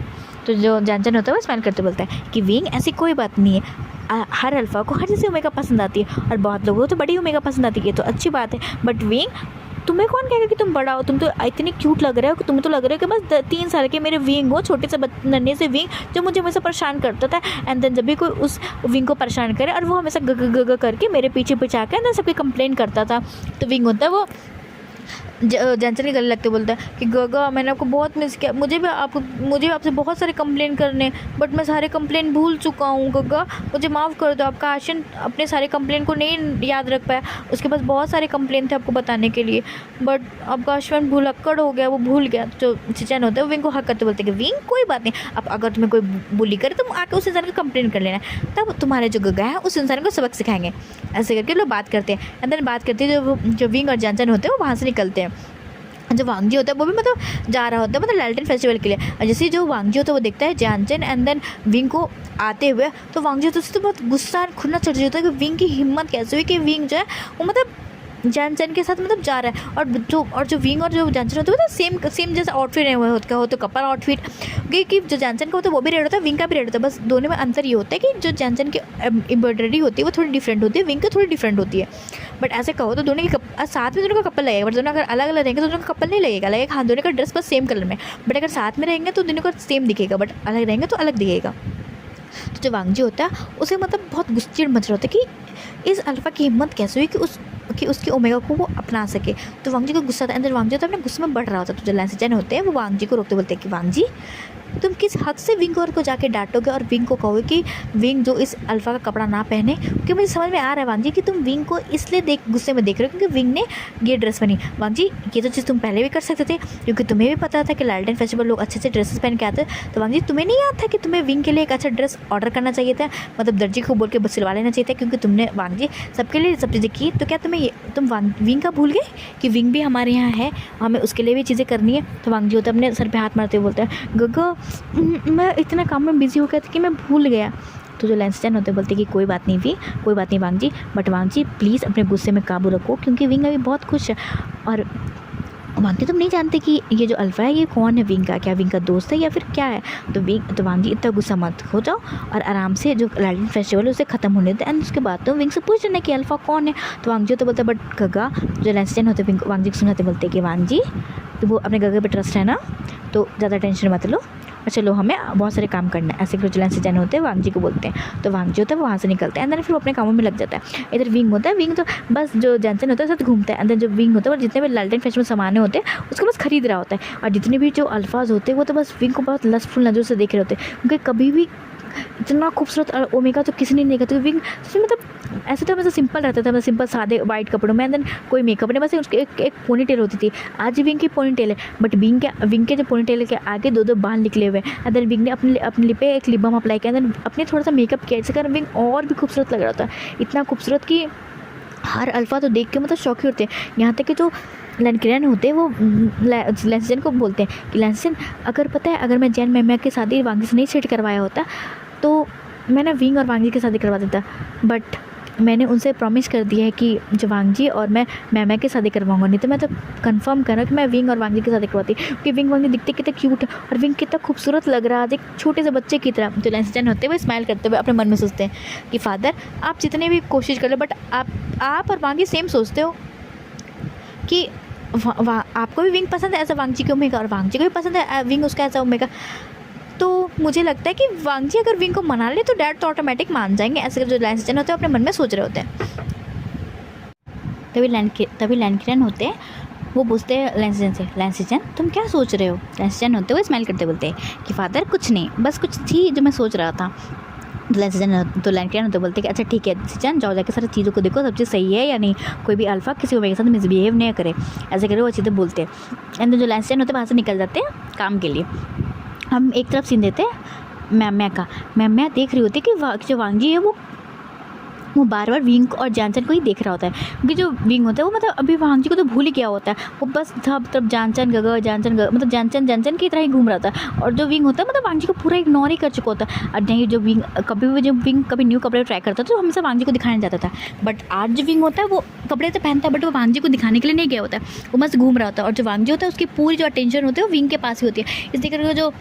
तो जो जानचन होता है वो स्माइल करते बोलता है कि विंग ऐसी कोई बात नहीं है, हर अल्फ़ा को हर जैसी ओमेगा पसंद आती है और बहुत लोगों को तो बड़ी ओमेगा पसंद आती है, तो अच्छी बात है। बट विंग तुम्हें कौन कहेगा कि तुम बड़ा हो? तुम तो इतने क्यूट लग रहे हो कि तुम्हें तो लग रहा है कि बस 3 साल के मेरे विंग हो, छोटे से नन्हे से विंग जो मुझे हमेशा परेशान करता था। एंड देन जब भी कोई उस विंग को परेशान करे और वो हमेशा ग करके मेरे पीछे पीछे आकर सबकी कंप्लेन करता था, तो विंग होता है वो जानचन के गले लगते बोलता है कि गगा मैंने आपको बहुत मिस किया, मुझे भी आपसे बहुत सारे कंप्लेन करने, बट मैं सारे कंप्लेन भूल चुका हूँ गगा, मुझे माफ़ कर दो। आपका आशन अपने सारे कंप्लेन को नहीं याद रख पाया, उसके पास बहुत सारे कंप्लेन थे आपको बताने के लिए, बट आपका आशन भुलक्कड़ हो गया, वो भूल गया। जो चिचैन होता है वो विंग को हक करते बोलते हैं कि विंग कोई बात नहीं, अब अगर तुम्हें कोई बुली करे तुम आकर उस इंसान को कंप्लेन कर लेना, तब तुम्हारे जो गगा है उस इंसान को सबक सिखाएंगे। ऐसे करके लोग बात करते हैं। एंड देन बात करते हैं जो विंग और जानचन होते हैं वो वहाँ से निकलते हैं। जो वांगजी होता है वो भी मतलब जा रहा होता है मतलब लालटेन फेस्टिवल के लिए। जैसे जो वांगजी होता है वो देखता है जानचन एंड देन विंग को आते हुए, तो वांगजी होता है तो बहुत गुस्सा खुन्ना चढ़ जाता है कि विंग की हिम्मत कैसे हुई कि विंग जो है वो मतलब जानचन के साथ मतलब जा रहा है। और जो विंग और जो जानचन होता है वो सेम जैसा आउटफिट है हो तो कपल आउटफिट, कि जो जानचन का होता है वो भी रेड होता है, विंग का भी रेड होता है। बस दोनों में अंतर ये होता है कि जो जानचन की एम्ब्रॉयडरी होती है वो थोड़ी डिफरेंट होती है, विंग की थोड़ी डिफरेंट होती है। बट ऐसे कहो तो दोनों की साथ में दोनों का कपल लगेगा, बट दोनों अगर अलग अलग रहेंगे तो दोनों का कपल नहीं लगेगा हाँ दोनों का ड्रेस बस सेम कलर में, बट अगर साथ में रहेंगे तो दोनों का सेम दिखेगा, बट अलग रहेंगे तो अलग दिखेगा। तो जो वांगजी होता है उसे मतलब बहुत गुस्से मच रहा होता है कि इस अल्फ़ा की हिम्मत कैसे हुई कि उसकी ओमेगा को वो अपना सके। तो वांगजी को गुस्सा था, अंदर वांगजी तो अपने गुस्से में बढ़ रहा होता है। तो जो लैंसिजन होते हैं वो वांगजी को रोकते बोलते हैं कि वांगजी तुम किस हद से विंग को जाके डांटोगे और विंग को कहोगे कि विंग जो इस अल्फ़ा का कपड़ा ना पहने, क्योंकि मुझे समझ में आ रहा है वांगजी कि तुम विंग को इसलिए गुस्से में देख रहे हो क्योंकि विंग ने ये ड्रेस पहनी। वांगजी ये तो चीज़ तुम पहले भी कर सकते थे, क्योंकि तुम्हें भी पता था कि लालटेन फेस्टिवल लोग अच्छे ड्रेसेस पहन के आते। तो वांगजी तुम्हें नहीं याद था कि तुम्हें विंग के लिए एक अच्छा ड्रेस ऑर्डर करना चाहिए था, मतलब दर्जी को बोल के बस सिलवा लेना चाहिए था, क्योंकि तुमने वांगजी सबके लिए सब चीज़ें की। तो क्या तुम विंग का भूल गए कि विंग भी हमारे यहाँ है, हमें उसके लिए भी चीज़ें करनी है। तो वांगजी होता है अपने सर पे हाथ मारते हुए बोलता है गगा मैं इतना काम में बिजी हो गया था कि मैं भूल गया। तो जो लैंसिजन होते बोलते कि कोई बात नहीं वांगजी, बट वांगजी प्लीज़ अपने गुस्से में काबू रखो, क्योंकि विंग अभी बहुत खुश है। और वांगजी तुम नहीं जानते कि ये जो अल्फ़ा है ये कौन है विंग का, क्या विंग का दोस्त है या फिर क्या है। तो वांगजी इतना गुस्सा मत हो जाओ और आराम से जो लालटेन फेस्टिवल है उसे ख़त्म होने दे, एंड उसके बाद तो विंग से पूछ लेना कि अल्फ़ा कौन है। तो वांगजी तो बोलता है बट गगा, जो लैंसिजन होते वांगजी को सुनाते बोलते कि वांगजी तो वो अपने गगा पे ट्रस्ट है ना, तो ज़्यादा टेंशन मत लो और चलो हमें बहुत सारे काम करना है। ऐसे जो लैंसिजन होते हैं वांगजी को बोलते हैं। तो वांगजी होता है वो वहाँ से निकलता है, अंदर फिर वो अपने कामों में लग जाता है। इधर विंग होता है, विंग तो बस जो जानचन होता है साथ घूमता है। अंदर जो विंग होता है वो जितने भी लालटेन फेस्टिवल सामान होते हैं उसको बस खरीद रहा होता है, और जितने भी जो अल्फाज होते हैं वो तो बस विंग को बहुत लस्टफुल नज़र से देख रहे होते हैं, क्योंकि कभी भी इतना खूबसूरत ओमेगा तो किसी ने नहीं देखा। तो विंग मतलब ऐसे तो हमेशा सिंपल रहता था, मतलब सिंपल सादे वाइट कपड़ों में, देन कोई मेकअप नहीं, बस उसके एक पोनी टेल होती थी। आज विंग की पोनी टेल है, बट विंग के जो पोनी टेल के आगे 2 बाल निकले हुए हैं। देन विंग ने अपने लिप पे एक लिप बाम अप्लाई किया, देन अपने थोड़ा सा मेकअप किया, इससे कारण विंग और भी खूबसूरत लग रहा था, इतना खूबसूरत कि हर अल्फ़ा तो देख के मतलब शौक ही होते हैं। यहाँ तक कि जो लैंकिरन होते हैं वो लैंसिजन को बोलते हैं कि लैंसिजन अगर पता है अगर मैं जैन मैम की शादी वांगजी से नहीं सेट करवाया होता तो मैंने विंग और वांगजी की शादी करवा देता, बट मैंने उनसे प्रॉमिस कर दिया है कि जो वांगजी और मैं मैम की शादी करवाऊंगा, नहीं तो मैं तो कंफर्म कर रहा हूँ कि मैं विंग और वांगजी की शादी करवाती, क्योंकि विंग वांगजी दिखते कितने क्यूट है और विंग कितना खूबसूरत लग रहा है, एक छोटे से बच्चे की तरह। तो लैंसिजन होते हुए स्माइल करते हुए अपने मन में सोचते हैं कि फादर आप जितने भी कोशिश कर लो, बट आप और वांगजी सेम सोचते हो कि आपको भी विंग पसंद है ऐसा वांगजी को ओमेगा, और वांगजी को भी पसंद है विंग उसका ऐसा ओमेगा। तो मुझे लगता है कि वांगजी अगर विंग को मना ले तो डैड तो ऑटोमेटिक मान जाएंगे, ऐसे जो लैंसिजन होते हैं अपने मन में सोच रहे होते हैं। तभी लैंकिरन होते हैं वो पूछते हैं लैंसिजन से, लैंसिजन तुम क्या सोच रहे हो। लैंसिजन होते हुए स्माइल करते बोलते हैं कि फादर कुछ नहीं, बस कुछ थी जो मैं सोच रहा था। तो लैंकियन तो बोलते कि अच्छा ठीक है सिचन, जाओ जाके सारी चीज़ों को देखो, सब चीज़ सही है या नहीं, कोई भी अल्फ़ा किसी को मेरे साथ मिसबिहेव नहीं करे, ऐसे करे वो चीज़ें बोलते हैं। एंड जो लैंसियन होते हैं वहाँ से निकल जाते हैं काम के लिए। हम एक तरफ सीन देते हैं मैम्या का। मैम्या देख रही होती है कि जो वांग जी है वो बार बार विंग और जानचन को ही देख रहा होता है, क्योंकि जो विंग होता है वो मतलब अभी वांग जी को तो भूल ही गया होता है, वो बस सब तरफ जानचन गग मतलब जानचन की तरह ही घूम रहा होता है। और जो विंग होता है मतलब वांग जी को पूरा इग्नोर ही कर चुका होता है। और नहीं, जो विंग कभी न्यू कपड़े ट्राई करता था तो हमेशा वांग जी को दिखाने जाता था, बट आज जो विंग होता है वो कपड़े तो पहनता है बट वो वांग जी को दिखाने के लिए नहीं गया होता है, वो मस्त घूम रहा होता है। और जो वांग जी होता है उसकी पूरी जो अटेंशन होती है वो विंग के पास ही होती है। इसलिए करके जो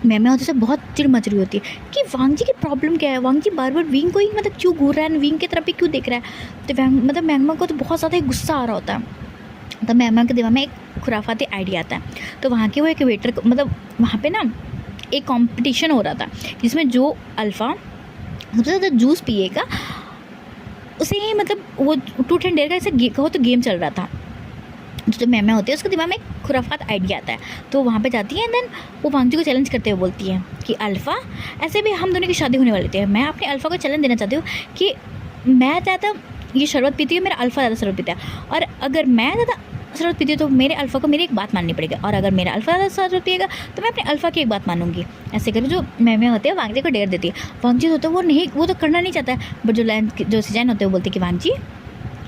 मैम्या होती है बहुत चिड़ मच रही होती है कि वांग जी की प्रॉब्लम क्या है, वांग जी बार बार विंग को ही मतलब क्यों घूर रहा है, विंग की तरफ ही क्यों देख रहा है। तो मतलब मैम्या को तो बहुत ज़्यादा गुस्सा आ रहा होता है। तो मैम्या के दिमाग में एक खुराफाती आइडिया आता है। तो वहाँ के वो एक वेटर मतलब वहाँ पे ना एक कंपटीशन हो रहा था जिसमें जो अल्फ़ा सबसे ज़्यादा जूस पिएगा उसे ही मतलब वो ट्रूथ एंड डेयर का ऐसे कहो तो गेम चल रहा था। जो मैम्या होती है उसके दिमाग में एक खुराफात आइडिया आता है, तो वहाँ पे जाती है एंड देन वो वांग जी को चैलेंज करते हुए बोलती है कि अल्फ़ा, ऐसे भी हम दोनों की शादी होने वाली थी, मैं अपने अल्फ़ा को चैलेंज देना चाहती हूँ कि मैं ज़्यादा ये शरबत पीती हूँ, मेरा अल्फ़ा ज़्यादा शरबत पीता है, और अगर मैं ज़्यादा शरबत पीती हूँ तो मेरे अल्फ़ा को मेरी एक बात माननी पड़ेगी, और अगर मेरा अल्फ़ा ज़्यादा शरबत पिएगा तो मैं अपने अल्फ़ा की एक बात मानूंगी। ऐसे करके जो मैम्या होती है वांग जी को डेयर देती है। वांग जी होता है वो तो करना नहीं चाहता है, बट जो सिजाइन होते हैं वो बोलते हैं कि वांग जी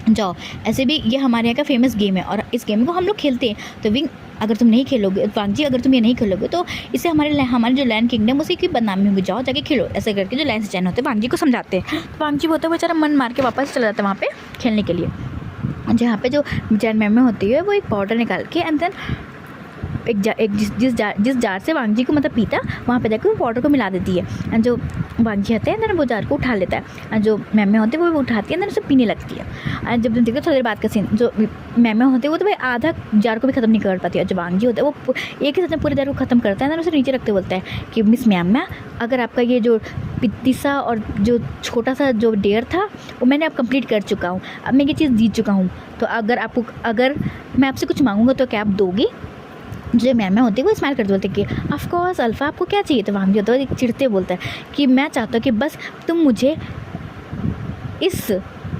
जाओ, ऐसे भी ये हमारे यहाँ का फेमस गेम है और इस गेम को हम लोग खेलते हैं, तो विंग अगर तुम नहीं खेलोगे, वांग जी अगर तुम ये नहीं खेलोगे तो इससे हमारे जो लैंड किंगडम उसी की बदनामी होगी, जाओ जाके खेलो। ऐसे करके जो लैंड सिजाइन होते हैं वांग जी को समझाते हैं। तो वांग जी होता है बेचारा मन मार के वापस चला जाता है वहाँ पे खेलने के लिए। जहाँ पे जो जैन मैम्या होती है वो एक पाउडर निकाल के एंड देन जिस जार से वांग जी को मतलब पीता वहाँ पे जाकर वो पाउडर को मिला देती है। एंड जो वांग जी होते हैं देन वो जार को उठा लेता है, एंड जो मैम्या होती है वो उठाती है देन उसे पीने लगती है। एंड जब देखो थोड़ी देर बाद का सीन, जो मैम्या होती है वो तो भाई आधा जार को भी ख़त्म नहीं कर पाती है, जो वांग जी होता है वो एक ही साथ में पूरे जार को ख़त्म करता है देन उसे नीचे रखते बोलता है कि मिस मैम्या, अगर आपका ये जो पित्ती सा और जो छोटा सा जो डेयर था वो मैंने अब कंप्लीट कर चुका हूँ, अब मैं ये चीज़ जीत चुका हूँ, तो अगर मैं आपसे कुछ मांगूंगा तो क्या आप दोगी। जो मैम्या होती है वो स्माइल करते बोलते कि ऑफ कोर्स अल्फ़ा, आपको क्या चाहिए। तो वांग जी होता है चिढ़ते बोलता है कि मैं चाहता हूँ कि बस तुम मुझे इस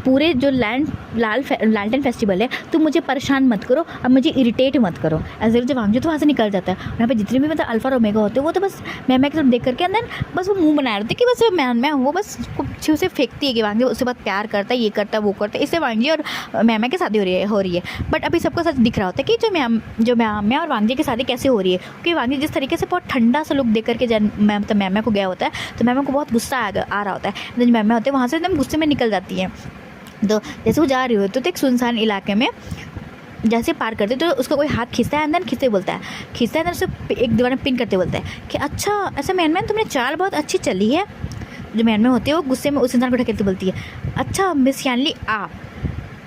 पूरे जो लालटेन फेस्टिवल है तुम मुझे परेशान मत करो, अब मुझे इरिटेट मत करो। ऐसे जब वांग जी तो वहाँ से निकल जाता है। यहाँ पे जितने भी मतलब अल्फ़ा और ओमेगा होते हैं वो तो बस मैम्या की तरफ देख करके अंदर बस वो मुंह बना रहे थे कि बस मैम्या वो बस उसे फेंकती है कि वांग जी उसके बाद प्यार करता है, ये करता है वो करता है। इससे वांग जी और मैम्या की शादी हो रही है। बट अभी सबको सच दिख रहा होता है कि जो मैम्या और वांग जी की शादी कैसे हो रही है, क्योंकि वांग जी जिस तरीके से बहुत ठंडा सा लुक देख करके मतलब मैम्या को गया होता है, तो मैम्या को बहुत गुस्सा आ रहा होता है। जो मैम्या होते हैं वहाँ से एकदम गुस्से में निकल जाती है। तो जैसे वो जा रही हो तो एक सुनसान इलाके में जैसे पार करते तो उसका कोई हाथ खींचता है, अंदर खींचते बोलता है उसे एक दीवार में पिन करते बोलता है कि अच्छा ऐसा मैन तुमने चाल बहुत अच्छी चली है। जो मैन होती है वो गुस्से में उस इंसान को ढकेलते बोलती है अच्छा मिस यानली आप।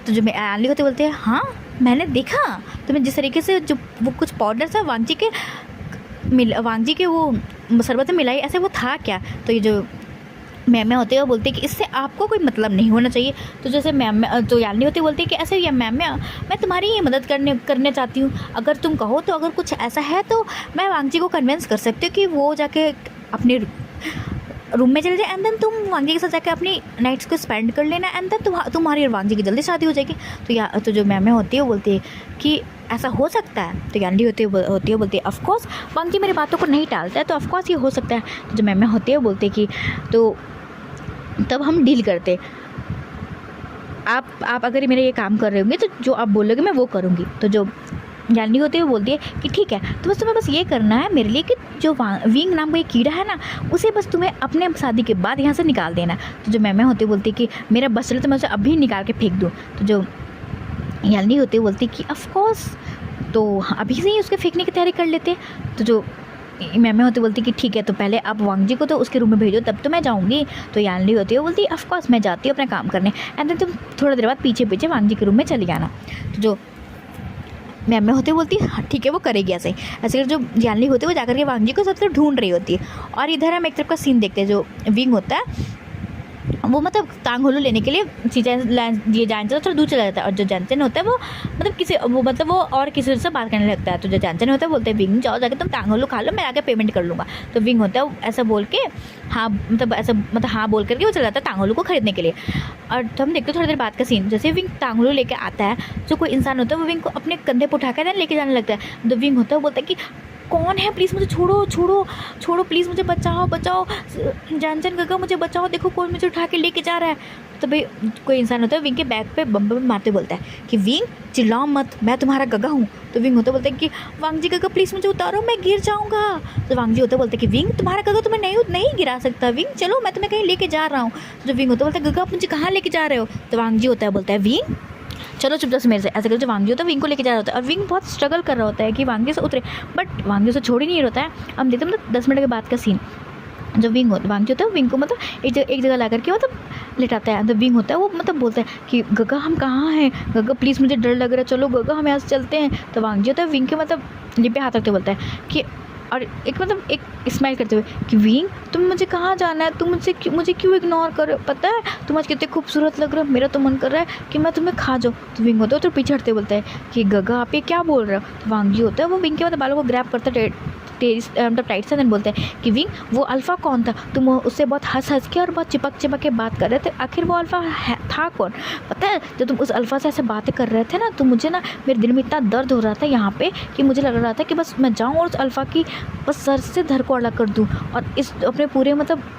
तो जो यानली होते बोलते हैं हाँ मैंने देखा तुम्हें जिस तरीके से जो वो कुछ पाउडर था वांग जी के वो शरबत में मिलाई, ऐसे वो था क्या। तो ये जो मैम्या होते हैं वो बोलते हैं कि इससे आपको कोई मतलब नहीं होना चाहिए। तो जैसे मैम्या जो यानी होती है बोलती है कि ऐसे या मैम्या मैं तुम्हारी ही मदद करने चाहती हूँ, अगर तुम कहो तो अगर कुछ ऐसा है तो मैं वांग जी को कन्विंस कर सकती हूँ कि वो जाके अपने रूम में चले जाए एंड देन तुम वांग जी के साथ जाकर अपनी नाइट्स को स्पेंड कर लेना एंड देन तुम्हारी और वांग जी की जल्दी शादी हो जाएगी। तो जो मैम्या होती है वो बोलती है कि ऐसा हो सकता है। तो यानी होती है बोलती है ऑफकोर्स वांग जी मेरी बातों को नहीं टालता है, तो ऑफकोर्स ये हो सकता है। तो जो मैम्या होती है वो बोलती है कि तो तब हम डील करते, आप अगर मेरे ये काम कर रहे होंगे तो जो आप बोलोगे मैं वो करूँगी। तो जो यानी होती है वो बोलती है कि ठीक है, तो बस तुम्हें बस ये करना है मेरे लिए कि जो विंग नाम का ये कीड़ा है ना उसे बस तुम्हें अपने शादी के बाद यहाँ से निकाल देना। तो जो मैम्या होती है बोलती है कि मेरा बस चले तो मैं उसे अभी निकाल के फेंक दूँ। तो जो यानी होती है बोलती है कि ऑफकोर्स तो अभी से ही उसके फेंकने की तैयारी कर लेते। तो जो मैम्या होती बोलती कि ठीक है तो पहले आप वांग जी को तो उसके रूम में भेजो तब तो मैं जाऊँगी। तो यानली होती है बोलती ऑफकोर्स मैं जाती हूँ अपना काम करने एंड देन तुम थोड़ा देर बाद पीछे वांग जी के रूम में चली जाना। तो जो मैम्या होती बोलती ठीक है वो करेगी ऐसे ही। जो यानली होती है वो जाकर के वांग जी को सबसे ढूंढ रही होती है। और इधर हम एक तरफ का सीन देखते हैं, जो विंग होता है वो मतलब टांग होलू लेने के लिए ये जानचन थोड़ा दूर चला जाता है, और जो जानचन होता है वो मतलब वो और किसी से बात करने लगता है। तो जो जानचन होता है बोलते हैं विंग जाओ जाके तुम टांग होलू खा लो, मैं आके पेमेंट कर लूँगा। तो विंग होता है ऐसा बोल के हाँ हाँ बोल करके वो चला जाता है टांग होलू को खरीदने के लिए। और तो हम देखते थोड़ी देर बाद का सीन, जैसे विंग टांग होलू लेके आता है, जो कोई इंसान होता है वो विंग को अपने कंधे पर उठा कर लेके जाने लगता है। तो विंग होता है बोलता है कि कौन है, प्लीज़ मुझे छोड़ो प्लीज़ मुझे बचाओ जानचन गगा मुझे बचाओ, देखो कौन मुझे उठा के लेके जा रहा है। तो भाई कोई इंसान होता है विंग के बैग पे बम मारते बोलता है कि विंग चिल्लाओ मत, मैं तुम्हारा गगा हूँ। तो विंग होता बोलता है कि वांगजी गगा प्लीज़ मुझे उतारो, मैं गिर जाऊँगा। तो वांगजी होता बोलता है कि विंग तुम्हारा गगा तुम्हें नहीं गिरा सकता, विंग चलो मैं तुम्हें कहीं लेके जा रहा हूँ। तो विंग होता बोलता है गगा आप मुझे कहाँ लेके जा रहे हो। तो वांगजी होता है बोलता है विंग चलो चुपचाप से मेरे से, ऐसे करके जो वांगी होता है विंग को लेके जा रहा होता है, और विंग बहुत स्ट्रगल कर रहा होता है कि वांगी से उतरे, बट वांगी से छोड़ ही नहीं होता है। हम देखते हैं मतलब 10 मिनट के बाद का सीन, जो वांगी होता है विंग को मतलब एक जगह ला करके मतलब लेटाता है। तो विंग होता है वो मतलब बोलता है कि गगा हम कहाँ हैं, गगा प्लीज़ मुझे डर लग रहा है, चलो गगा हम यहाँ से चलते हैं। तो वांगी होता है विंग के मतलब लिप पे हाथ रखते बोलता है कि और एक स्माइल करते हुए कि विंग तुम मुझे कहाँ जाना है, तुम मुझे क्यों इग्नोर कर रहे हो, पता है तुम आज कितने खूबसूरत लग रहे हो, मेरा तो मन कर रहा है कि मैं तुम्हें खा जाऊँ। तो विंग होता है तो पीछे हटते बोलता है कि गगा आप ये क्या बोल रहे हो। तो वांगी होता है वो विंग के मतलब बालों को ग्रैब करता है मतलब टाइट से, देन बोलते हैं कि विंग वो अल्फ़ा कौन था, तुम उससे बहुत हंस के और बहुत चिपक के बात कर रहे थे, आखिर वो अल्फ़ा था कौन। पता है जब तुम उस अल्फ़ा से ऐसे बातें कर रहे थे ना, तो मुझे ना मेरे दिल में इतना दर्द हो रहा था यहाँ पे कि मुझे लग रहा था कि बस मैं जाऊँ और उस अल्फ़ा की बस सर से धर को अलग कर दूँ, और इस अपने पूरे मतलब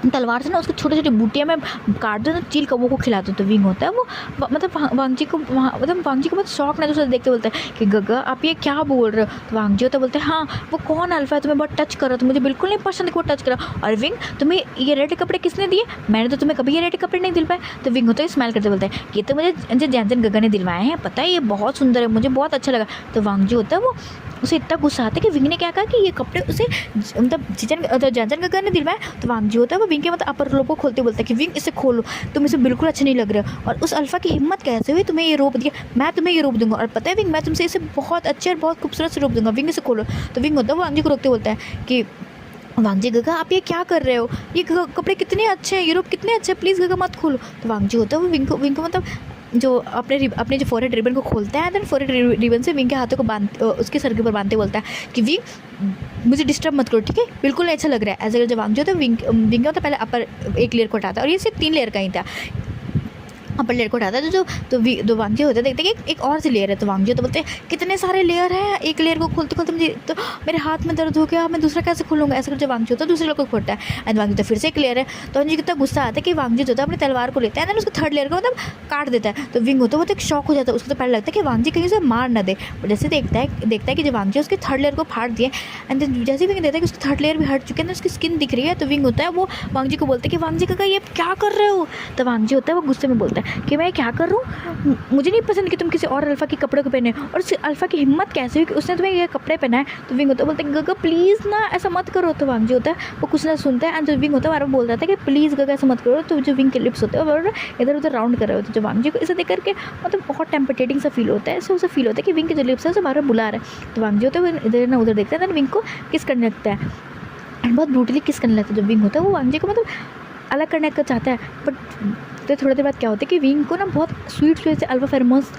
तलवार से ना उसकी छोटी छोटी बूटियाँ में काट दूँ, तो चील कौवों को खिला दूँ। तो विंग होता है वो मतलब वांगजी को बहुत शौक ना दूसरे देखते बोलता है कि गगा आप ये क्या बोल रहे हो। तो वांगजी होता है बोलते हैं हाँ वो कौन अल्फा है, तुम्हें बहुत टच कर रहा, तो मुझे बिल्कुल नहीं पसंद कि वो टच करा। और विंग तुम्हें ये रेड कपड़े किसने दिए, मैंने तो तुम्हें कभी ये रेड कपड़े नहीं दिलवाए। तो विंग होता है स्माइल करते बोलते हैं ये तो मुझे जानचन गगा ने दिलवाए हैं, पता है ये बहुत सुंदर है, मुझे बहुत अच्छा लगा। तो वांगजी होता है वो उसे इतना गुस्सा आता है कि विंग ने क्या कहा कि ये कपड़े उसे मतलब जानचन गगा ने दिलवाए। तो वांगजी होता है वो विंग के मतलब अपर रोप को खोलते बोलता है कि विंग इसे खोलो, तुम इसे बिल्कुल अच्छे नहीं लग रहे हो, और उस अल्फ़ा की हिम्मत कैसे हुई तुम्हें ये रोप दिया, मैं तुम्हें ये रोप दूंगा, और पता है विंग मैं तुमसे इसे बहुत अच्छे और बहुत खूबसूरत से रोप दूंगा, विंग इसे खोलो। तो विंग होता है वो वांगजी को रोकते बोलता है कि वांगजी गगा आप ये क्या कर रहे हो, ये कपड़े कितने अच्छे हैं, ये रोप कितने अच्छे हैं, प्लीज़ गगा मत खोलो। तो वांगजी होता है वो विंग को मतलब जो अपने जो फॉरहेड रिबन को खोलता है, देन फॉरहेड रिबन से विंग के हाथों को उसके सर के ऊपर बांधते बोलता है कि विंग मुझे डिस्टर्ब मत करो, ठीक है, बिल्कुल नहीं अच्छा लग रहा है। ऐसे जब वांग जो होता है विंग होता है पहले अपर एक लेयर को हटाता है, और ये सिर्फ 3 लेयर का ही था, अपर लेयर को हटाता है। तो वांगजी होता है देखते हैं कि एक और सी लेयर है। तो वांगजी तो बोलते हैं कितने सारे लेयर हैं, एक लेयर को खोलते खोलते मुझे तो मेरे हाथ में दर्द हो गया, मैं दूसरा कैसे खोलूँगा। ऐसे करके वांगजी होता है दूसरे लेयर को खोलता है, एंड वांगजी तो फिर से एक लेयर है। तो मुझे कितना गुस्सा आता है कि वांगजी जो होता है अपनी तलवार को लेता है, एंड उसको 3rd लेयर को मतलब काट देता है। तो विंग होता है वो तो एक शौक हो जाता है, उसको तो पहले लगता है कि वांगजी कहीं उसे मार ना दे, जैसे देखता है कि जो वांगजी उसके 3rd लेयर को फाड़ दिए, एंड जैसे विंग देखता है कि उसकी 3rd लेयर भी हट चुकी है, उसकी स्किन दिख रही है। तो विंग होता है वो वांगजी को बोलता है कि वांगजी काका ये क्या कर रहे हो। तो वांगजी होता है वो गुस्से में बोलता है कि मैं क्या कर रहा हूँ, मुझे नहीं पसंद कि तुम किसी और अल्फ़ा के कपड़े को पहने, और उस अल्फ़ा की हिम्मत कैसे हुई कि उसने तुम्हें ये कपड़े पहनाए। तो विंग होता है बोलते हैं गगा प्लीज़ ना ऐसा मत करो। तो वांगजी होता है वो कुछ ना सुनता है, एंड जो विंग होता है बार बोल रहा था कि प्लीज़ गगा ऐसा मत करो। तो जो विंग के लिप्स होते हैं वो इधर उधर राउंड कर रहे होते हैं। जो वांगजी को इसे देख करके मतलब बहुत टेम्पटेटिंग सा फील होता है, ऐसे उसे फील होता है कि विंग के जो लिप्स है उसे बार बुला रहा है। तो वांगजी होता है वो इधर ना उधर देखता है, विंग को किस करने लगता है, एंड बहुत ब्रूटली किस करने लगता है। जो विंग होता है वो वांगजी को मतलब अलग करने का चाहता है, बट तो थोड़ी देर बाद क्या होता है कि विंग को ना बहुत स्वीट से अल्फा फेरोमोन्स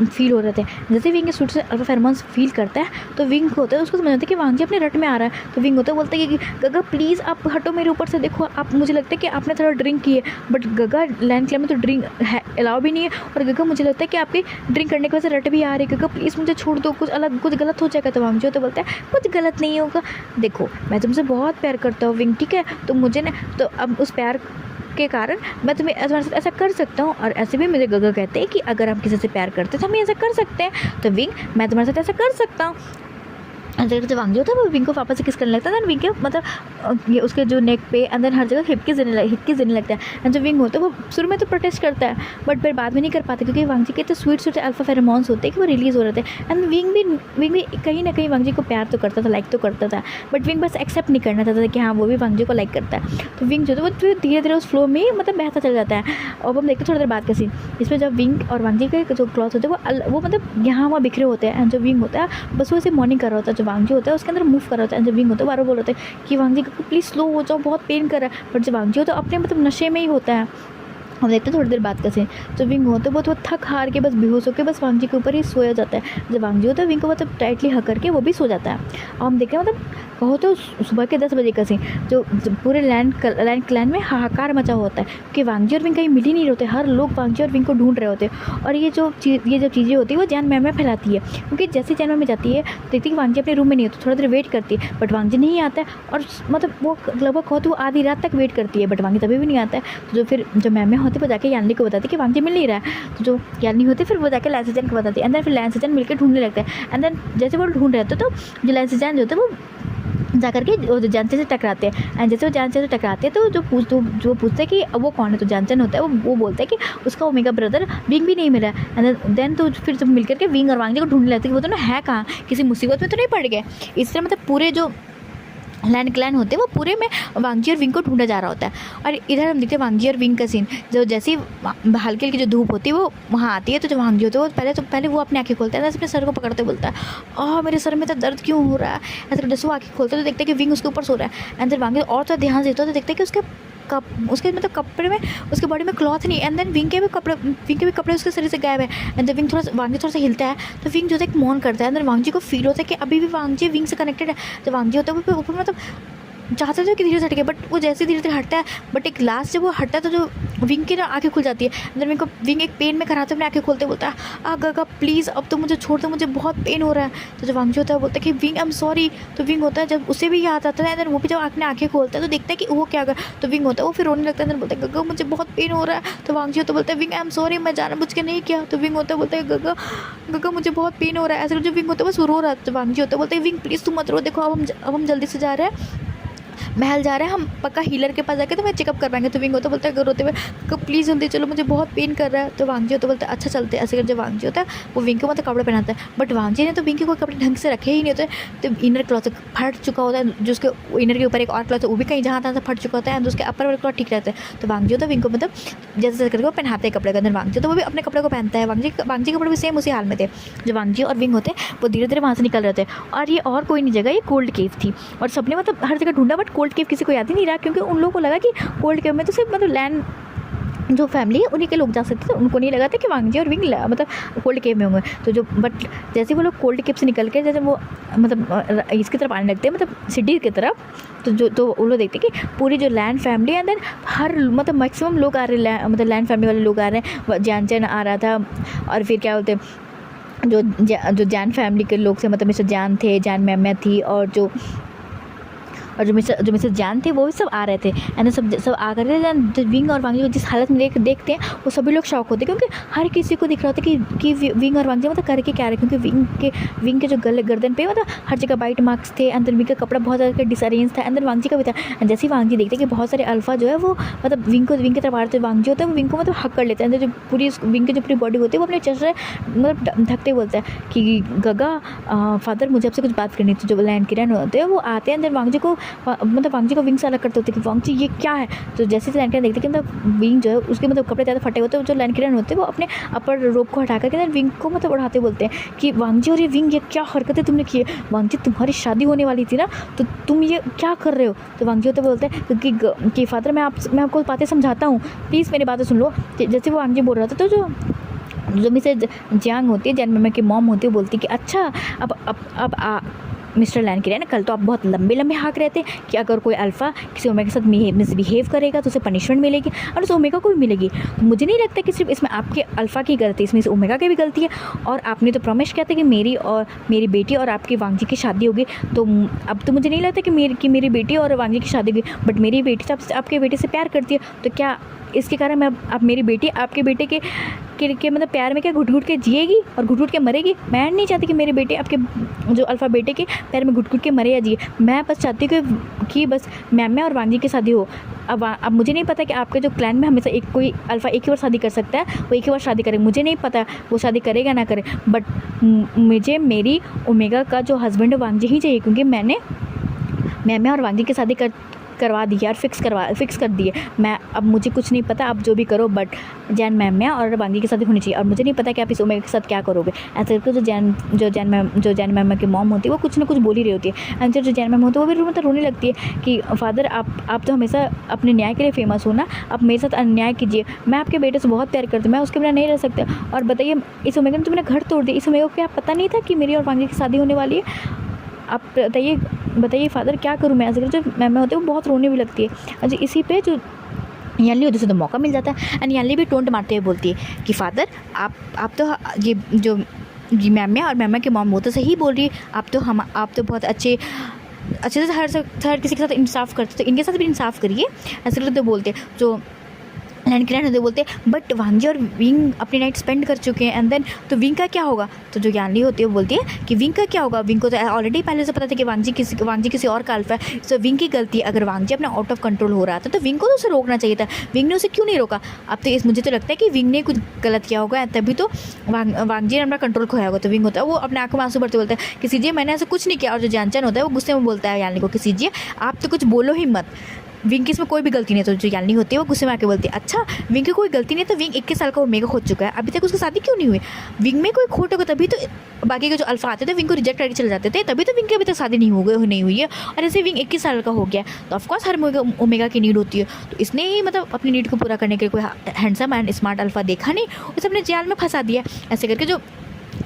फील हो रहे थे। जैसे विंग स्वीट से अल्फा फेरोमोन्स फील करता है, तो विंग होता है उसको समझ आता है कि वांगजी अपने रट में आ रहा है। तो विंग होता है बोलता है कि गगा प्लीज़ आप हटो मेरे ऊपर से, देखो आप मुझे लगता है कि आपने थोड़ा ड्रिंक की है, बट गगा लैंड क्लब में तो ड्रिंक है अलाउ भी नहीं है, और गगा मुझे लगता है कि आपकी ड्रिंक करने की वजह से रट भी आ रही है, गगा प्लीज़ मुझे छोड़ दो, कुछ गलत हो जाएगा। तो वांगजी होता बोलता है कुछ गलत नहीं होगा, देखो मैं तुमसे बहुत प्यार करता हूँ विंग, ठीक है, तो मुझे ना तो अब उस प्यार के कारण मैं तुम्हारे साथ ऐसा कर सकता हूँ, और ऐसे भी मेरे गगा कहते हैं कि अगर हम किसी से प्यार करते हैं तो हम ऐसा कर सकते हैं। तो विंग मैं तुम्हारे साथ ऐसा कर सकता हूँ। जो वांगजी होता है वो विंग को वापस से किस करने लगता है, विंग के मतलब ये उसके जो नेक पे अंदर हर जगह हिपकी देने लगता है। एंड जो विंग होता है वो शुरू में तो प्रोटेस्ट करता है, बट फिर बाद में नहीं कर पाता, क्योंकि वांगजी के तो स्वीट अल्फा फेरोमोन्स होते हैं कि वो रिलीज़ हो रहे थे। एंड विंग भी कहीं ना कहीं वांगजी को प्यार तो करता था, लाइक तो करता था, बट विंग बस एक्सेप्ट नहीं करना चाहता था कि हाँ वो भी वांगजी को लाइक करता है। तो विंग जो है वो धीरे धीरे उस फ्लो में मतलब बहता चल जाता है। और हम देखते थोड़ी देर बाद का सीन, इसमें जब विंग और वांगजी के जो क्लॉथ होते हैं वो मतलब यहाँ वहाँ बिखरे होते हैं, एंड जो विंग होता है बस वो ऐसे मॉर्निंग कर रहा होता है। जो वांगजी होता है उसके अंदर मूव कर रहा होता है, जब विंग होता है बार बोल होता है कि वांगजी प्लीज़ स्लो हो जाओ, बहुत पेन कर रहा है। बट जब वांगजी होता है अपने मतलब नशे में ही होता है। हम देखते हैं थोड़ी देर बाद का सीन, जो विंग होता है वो तो थक हार के बस बेहोश होकर बस वांगजी के ऊपर ही सोया जाता है। जब वांगजी होता है विंग को मतलब टाइटली हक करके वो भी सो जाता है। और हम देखें मतलब कहो तो सुबह के 10 बजे का सीन, जो पूरे लैंड क्लैन में हाहाकार मचा होता है कि वांगजी और विंग कहीं मिल ही नहीं होते, हर लोग वांगजी और विंग को ढूंढ रहे होते हैं। और ये जो चीज़ें होती है वो जान मैम में फैलाती है, क्योंकि जैसे जान में जाती है देखती है कि वांगजी अपने रूम में नहीं होती, थोड़ा देर वेट करती है बट वांगजी नहीं आता है। और मतलब वो लगभग कहो तो वो आधी रात तक वेट करती है बट वांगजी तभी भी नहीं आता है। तो जो फिर जो मैम होती है वो जाके यानली को बताती है कि वांगजी मिल नहीं रहा है। तो जो यानली होती है फिर वो जाके लैंसजैन को बताती है, एंड देन फिर लैंसजैन मिलकर ढूंढने लगता है। एंड देन जैसे वो ढूंढ रहे थे तो जो लैंसजैन जो होता है वो जा करके वो जो जानचन से टकराते हैं। एंड जैसे वो जानचन से टकराते हैं तो जो पूछते हैं कि वो कौन है, तो जानचन होता है वो बोलता है कि उसका ओमेगा ब्रदर विंग भी नहीं मिला। एंड देन तो फिर जब मिलकर के विंग और वांगजी को ढूंढने लगते हैं कि वो तो ना है कहाँ, किसी मुसीबत में तो नहीं पड़ गए। इस तरह मतलब पूरे जो लैंड क्लैन होते हैं वो पूरे में वांगजी और विंग को ढूंढा जा रहा होता है। और इधर हम देखते हैं वांगजी और विंग का सीन, जो जैसे हल्की हल्की जो धूप होती है वो वहाँ आती है। तो जो वांगजी होता है वो पहले वो अपनी आँखें खोलता है, अपने सर को पकड़ते बोलता है मेरे सर में तो दर्द क्यों हो रहा है। ऐसे जैसे वो आँखें खोलता है तो देखते हैं कि विंग उसके ऊपर सो रहा है। एंड फिर वांगजी और तो ध्यान देता है तो देखते हैं कि उसके मतलब कपड़े में उसके बॉडी में क्लॉथ नहीं। एंड देन विंग के भी कपड़े उसके शरीर से गायब है। एंड देन वांगजी थोड़ा सा हिलता है तो विंग जो है एक मौन करता है। एंड देन वांगजी को फील होता है कि अभी भी वांगजी विंग से कनेक्टेड है। तो वांगजी होता है वो ऊपर मतलब चाहते थे कि धीरे से हट गया बट वो जैसे धीरे धीरे हटता है बट एक लास्ट जब वो हटता है तो जो विंग की ना आँखें खुल जाती है। अंदर विंग एक पेन में कराते अपने आँखें खोलते बोलता है गगा प्लीज़ अब तो मुझे छोड़ दो, मुझे बहुत पेन हो रहा है। तो जब वांगजी होता है बोलता है कि विंग आई एम सॉरी। तो विंग होता है जब उसे भी याद आता है, अंदर वो भी जब अपने आँखें खोलता है तो देखता है कि वो क्या कर। तो विंग होता है वो फिर रोने लगता है, अंदर बोलता है गगा मुझे बहुत पेन हो रहा है। तो वांगजी होता बोलता है विंग आई एम सॉरी, मैं जानबूझ के नहीं किया। तो विंग होता बोलता है गगा मुझे बहुत पेन हो रहा है। ऐसे जो विंग होता है बस रो रहा है। तो वांगजी होता बोलता है विंग प्लीज़ तुम मत रो, देखो अब हम जल्दी से जा रहे हैं, महल जा रहे हैं, हम पक्का हीलर के पास जाके तो मैं चेकअप कर पाएंगे। तो विंग होता बोलता है रोते हुए प्लीज़ जल्दी चलो, मुझे बहुत पेन कर रहा है। तो वांगजी होता बोलता है अच्छा चलते हैं। ऐसे कर जब वांगजी होता है वो विंग को मतलब कपड़े पहनाता है बट वांगजी ने तो विंग के कोई कपड़े ढंग से रखे ही नहीं होते। तो इनर क्लॉथ फट चुका होता है, जो उसके इनर के ऊपर एक और क्लॉथ है वो भी कहीं जहाँ तहाँ से फट चुका होता है। एंड उसके अपर वाले क्लॉथ ठीक रहता है। तो वांगजी होता है विंग को मतलब जैसे करके वो पहनाते हैं कपड़े के अंदर। वांगजी तो वो भी अपने कपड़े को पहनता है। वांगजी कपड़े भी सेम उसी हाल में थे। जो वांगजी और विंग होते हैं वो धीरे धीरे वहाँ से निकल रहे थे। और ये और कोई नहीं जगह, ये कोल्ड केव थी। और सबने मतलब हर जगह ढूंढा बट कोल्ड केव किसी को याद ही नहीं रहा, क्योंकि उन लोगों को लगा कि कोल्ड केव में तो सिर्फ मतलब लैंड जो फैमिली है उन्हीं के लोग जा सकते थे। उनको नहीं लगा था कि वांगजी और विंग मतलब कोल्ड केव में होंगे। तो जो बट जैसे वो लोग कोल्ड केव से निकल के जैसे वो मतलब इसकी तरफ आने लगते हैं मतलब सिटी की तरफ, तो वो लोग देखते हैं कि पूरी जो लैंड फैमिली एंड देन हर मतलब मैक्सिमम लोग आ रहे हैं, मतलब लैंड फैमिली वाले लोग आ रहे हैं। जानचन आ रहा था और फिर क्या बोलते जो जान फैमिली के लोग थे, मतलब मिस्टर जान थे, जान मैम थी और जो मिस्टर जान थे वो भी सब आ रहे थे। एंड सब आ कर रहे विंग और वांगजी को जिस हालत में देखते हैं वो सभी लोग शॉक होते हैं, क्योंकि हर किसी को दिख रहा होता है कि विंग और वांगजी मतलब करके क्या रहे। क्योंकि विंग के जो गर्दन पे मतलब हर जगह बाइट मार्क्स थे, अंदर विंग का कपड़ा बहुत ज़्यादा डिसअरेंज था, अंदर वांगजी का भी था। जैसे ही वांगजी देखते कि बहुत सारे अल्फा जो है वो मतलब विंग की तरफ आ रहे थे, वांगजी होता है वो विंग को मतलब हक कर लेते हैं। अंदर जो पूरी विंग की जो पूरी बॉडी होती है वो अपने चेस्ट से मतलब ढकते बोलता है कि गगा फादर मुझे आपसे कुछ बात करनी थी। जो लैंड किरण होते हैं वो आते हैं, अंदर वांगजी को मतलब वांगजी को विंग से अलग करते होते कि वांगजी ये क्या है। तो जैसे लैंड किरण देखते हैं कि मतलब विंग जो है उसके मतलब कपड़े ज़्यादा फटे होते हैं, जो लैंड किरण होते हैं वो अपने अपर रोप को हटा करके विंग को मतलब उड़ाते बोलते हैं कि वांगजी और ये विंग ये क्या हरकतें तुमने की है, वांगजी तुम्हारी शादी होने वाली थी ना, तो तुम ये क्या कर रहे हो। तो वांगजी होते बोलते हैं कि फादर मैं आपको बातें समझाता हूँ, प्लीज़ मेरी बातें सुन लो। जैसे वो वांगजी बोल रहा था तो जो मिसेज जियांग होती है, जैन मैम की मॉम होती है, बोलती है कि अच्छा अब मिस्टर लैंड किरण कल तो आप बहुत लंबे हाँक रहे थे कि अगर कोई अल्फ़ा किसी ओमेगा के साथ मिसबिहेव करेगा तो उसे पनिशमेंट मिलेगी और उस ओमेगा को भी मिलेगी। तो मुझे नहीं लगता कि सिर्फ इसमें आपके अल्फ़ा की गलती, इसमें इस ओमेगा की भी गलती है। और आपने तो प्रॉमिस किया था कि मेरी बेटी और आपकी वांगजी की शादी होगी, तो अब तो मुझे नहीं लगता कि मेरी बेटी और वांगजी की शादी होगी। बट मेरी बेटी तो आपके बेटे से प्यार करती है, तो क्या इसके कारण मैं अब मेरी बेटी आपके बेटे के मतलब प्यार में क्या घुट के जिएगी और घुट के मरेगी। मैं नहीं चाहती कि मेरे बेटे आपके जो अल्फ़ा बेटे के प्यार में घुट के मरे या जिए। मैं बस चाहती हूँ कि बस मैम और वांगजी की शादी हो। अब मुझे नहीं पता कि आपके जो क्लैन में हमेशा कोई अल्फ़ा एक ही बार शादी कर सकता है, वो एक ही बार शादी करे। मुझे नहीं पता वो शादी करेगा ना करे, बट मुझे मेरी ओमेगा का जो हस्बैंड है वांगजी ही चाहिए, क्योंकि मैंने मैम और वांगजी की शादी करवा दी यार, फिक्स कर दिए। मैं अब मुझे कुछ नहीं पता, आप जो भी करो, बट जैन मैम में और वांगी के साथ ही होनी चाहिए। और मुझे नहीं पता कि आप इस ओमेगा के साथ क्या करोगे। ऐसे करके जो जैन मैम की मॉम होती है वो कुछ ना कुछ बोल ही रही होती है। एंड जो जैन मैम होती है वो भी मतलब रोने लगती है कि फादर आप तो हमेशा अपने न्याय के लिए फेमस हो ना, आप मेरे साथ अन्याय कीजिए। मैं आपके बेटे से बहुत प्यार करती हूँ, मैं उसके बिना नहीं रह सकता। और बताइए इस ओमेगा ने तो मेरा घर तोड़ दिया। इस ओमेगा को क्या पता नहीं था कि मेरी और वांगी की शादी होने वाली है? आप बताइए फादर क्या करूँ मैं? ऐसे जो मैम होती है वो बहुत रोने भी लगती है। अच्छा इसी पे जो यानली होती है तो मौका मिल जाता है। एंड यानली भी टोंट मारते हुए बोलती है कि फादर आप तो ये जो जी मैम और मैम के मॉम वो तो सही बोल रही है, आप तो बहुत अच्छे से हर किसी के साथ इंसाफ करते, तो इनके साथ भी इंसाफ करिए। ऐसे करके तो बोलते जो लैंड क्लैन होते बोलते बट वांगी और विंग अपनी नाइट स्पेंड कर चुके हैं, एंड देन तो विंग का क्या होगा? तो जो यानली होती है वो बोलती है कि विंग का क्या होगा? विंग को तो ऑलरेडी पहले से पता था कि वांगी किसी और का अल्फा है। सो विंग की गलती है। अगर वांगी अपना आउट ऑफ कंट्रोल हो रहा था तो विंग को तो उसे रोकना चाहिए था। विंग ने उसे क्यों नहीं रोका? अब तो मुझे तो लगता है कि विंग ने कुछ गलत किया होगा, तभी तो वांगी ने अपना कंट्रोल खोया होगा। तो विंग होता है वो अपने आंखों में आंसू भरते बोलता है कि सीजिए मैंने ऐसा कुछ नहीं किया। और जो जानचन होता है वो गुस्से में बोलता है यानली को कि सीजिए आप तो कुछ बोलो ही मत, विंग की इसमें कोई भी गलती नहीं। तो जो यानली होती है वो गुस्से में आके बोलती है अच्छा विंग की कोई गलती नहीं, तो विंग 21 साल का ओमेगा हो चुका है, अभी तक उसकी शादी क्यों नहीं हुई? विंग में कोई खोट होगा तभी तो बाकी के जो अल्फा आते थे विंग को रिजेक्ट करके चले जाते थे, तभी तो विंग की अभी तक शादी नहीं हुई है। और ऐसे विंग 21 साल का हो गया, तो ऑफकोर्स हर ओमेगा की नीड होती है। तो इसने ही मतलब अपनी नीड को पूरा करने के लिए कोई हैंडसम एंड स्मार्ट अल्फा देखा नहीं, उसे अपने जाल में फंसा दिया। ऐसे करके जो